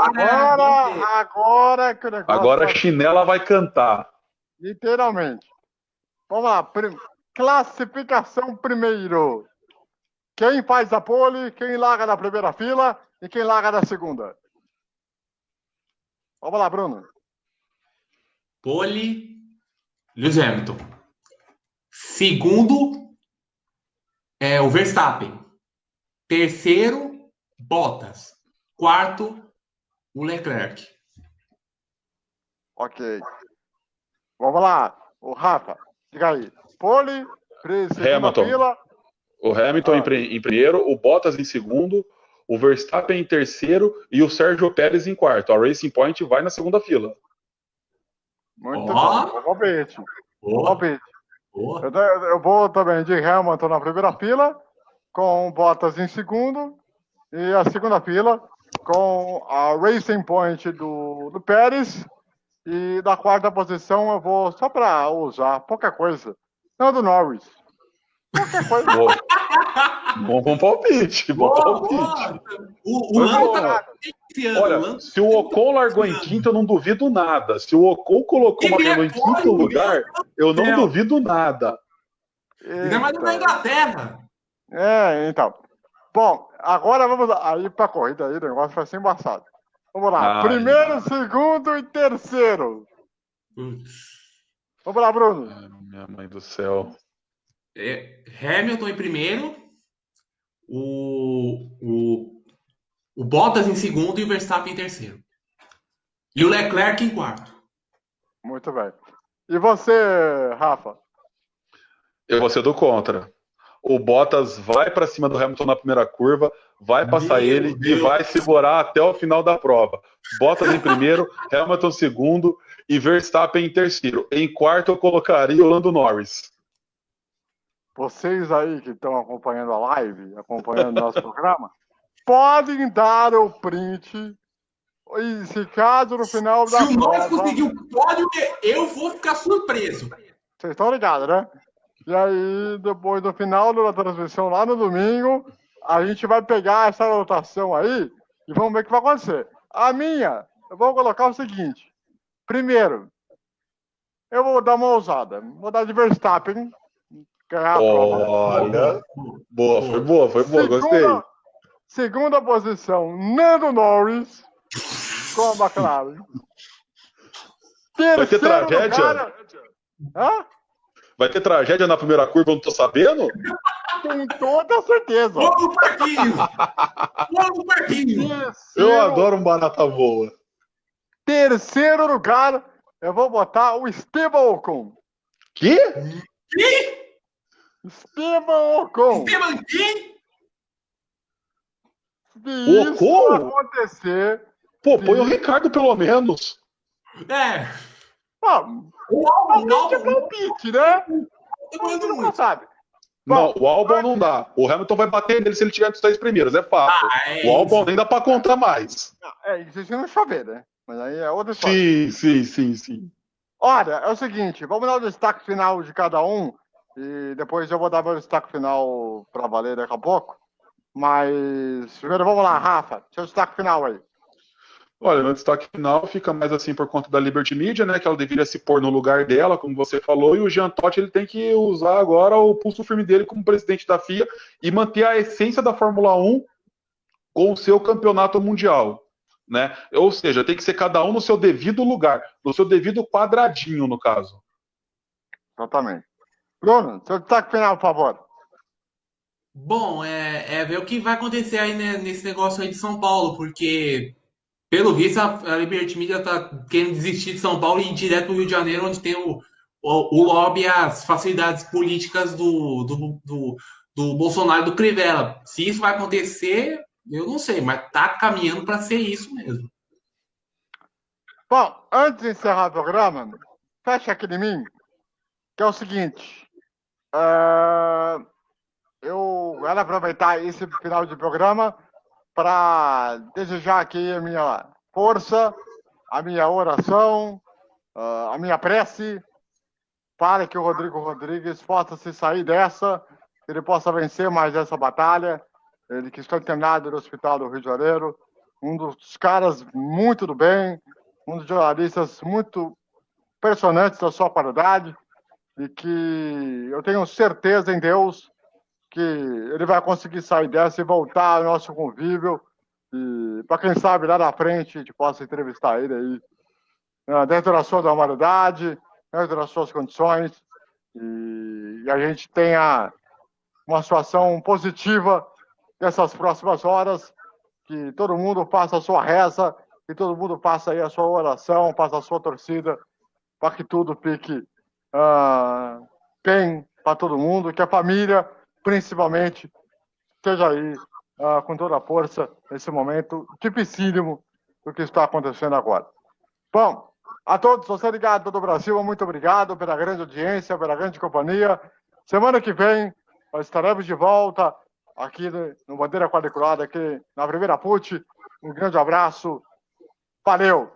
Agora que o negócio... Agora a chinela vai cantar. Literalmente. Vamos lá. Classificação primeiro. Quem faz a pole, quem larga na primeira fila e quem larga na segunda. Vamos lá, Bruno. Pole, Lewis Hamilton. Segundo, o Verstappen. Terceiro, Bottas. Quarto, o Leclerc. Ok. Vamos lá. O Rafa, diga aí. Pole, segunda Hamilton. fila. O Hamilton em primeiro, o Bottas em segundo, o Verstappen em terceiro e o Sérgio Pérez em quarto. A Racing Point vai na segunda fila. Muito bom. Palpite. Eu vou também de Hamilton na primeira fila, com o Bottas em segundo, e a segunda fila com a Racing Point do Pérez, e da quarta posição eu vou, só para usar, pouca coisa, Lando Norris. Qualquer coisa. Bom palpite. O Lando tá Olha, se o Ocon largou em quinto, eu não duvido nada. Se o Ocon colocou o Magrelo em quinto lugar, eu não duvido nada. Ainda mais na Inglaterra. Então. Bom, agora vamos aí pra corrida aí, o negócio vai ser embaçado. Vamos lá. Primeiro, segundo e terceiro. Vamos lá, Bruno. Minha mãe do céu. Hamilton em primeiro, o Bottas em segundo e o Verstappen em terceiro. E o Leclerc em quarto. Muito bem. E você, Rafa? Eu vou ser do contra. O Bottas vai para cima do Hamilton na primeira curva, vai passar ele e vai segurar até o final da prova. Bottas em primeiro, Hamilton em segundo e Verstappen em terceiro. Em quarto eu colocaria o Lando Norris. Vocês aí que estão acompanhando a live, acompanhando o nosso programa, podem dar o print. E se caso no final da prova... Se o Norris conseguir o pódio, eu vou ficar surpreso. Vocês estão ligados, né? E aí, depois do final da transmissão, lá no domingo, a gente vai pegar essa anotação aí e vamos ver o que vai acontecer. A minha, eu vou colocar o seguinte. Primeiro, eu vou dar uma ousada. Vou dar de Verstappen. Olha, boa, foi boa, gostei. Segunda posição, Nando Norris com a McLaren. Vai ter Terceiro tragédia? lugar... Hã? Vai ter tragédia na primeira curva, eu não tô sabendo? Com toda certeza. Vamos no parquinho! Vamos no parquinho! Eu adoro um barata voa. Terceiro lugar, eu vou botar o Esteban Ocon. Que? Que? Esteban Ocon. Esteban quem? Se isso Ocon? acontecer... Pô, põe o Ricardo pelo menos. É. O Albon é palpite, né? A gente nunca sabe. Não, o Albon não dá. O Hamilton vai bater nele se ele tiver entre os 3 primeiros, é fato. O Albon nem dá pra contar mais. Isso se não chover, né? Mas aí é outra história. Sim. Olha, é o seguinte, vamos dar o destaque final de cada um e depois eu vou dar meu destaque final pra valer daqui a pouco. Mas primeiro vamos lá, Rafa, seu destaque final aí. Olha, meu destaque final fica mais assim por conta da Liberty Media, né? Que ela deveria se pôr no lugar dela, como você falou, e o Jean Todt ele tem que usar agora o pulso firme dele como presidente da FIA e manter a essência da Fórmula 1 com o seu campeonato mundial, né? Ou seja, tem que ser cada um no seu devido lugar, no seu devido quadradinho, no caso. Exatamente. Bruno, seu destaque final, por favor. Bom, é ver o que vai acontecer aí, né, nesse negócio aí de São Paulo, porque, pelo visto, a Liberty Media tá querendo desistir de São Paulo e ir direto pro Rio de Janeiro, onde tem o lobby e as facilidades políticas do Bolsonaro e do Crivella. Se isso vai acontecer, eu não sei, mas tá caminhando para ser isso mesmo. Bom, antes de encerrar o programa, fecha aqui em mim, que é o seguinte. Eu quero aproveitar esse final de programa para desejar aqui a minha força, a minha oração, a minha prece para que o Rodrigo Rodrigues possa se sair dessa, que ele possa vencer mais essa batalha. Ele que está internado no Hospital do Rio de Janeiro, um dos caras muito do bem, um dos jornalistas muito impressionantes da sua qualidade, e que eu tenho certeza em Deus que ele vai conseguir sair dessa e voltar ao nosso convívio. E para quem sabe lá na frente a gente possa entrevistar ele aí, dentro da sua normalidade, dentro das suas condições, e a gente tenha uma situação positiva nessas próximas horas, que todo mundo faça a sua reza, que todo mundo faça aí a sua oração, faça a sua torcida, para que tudo fique bem para todo mundo, que a família, principalmente, esteja aí com toda a força nesse momento dificílimo do que está acontecendo agora. Bom, a todos, você ligado todo o Brasil, muito obrigado pela grande audiência, pela grande companhia. Semana que vem nós estaremos de volta aqui no Bandeira Quadriculada, aqui na Primeira Put. Um grande abraço. Valeu!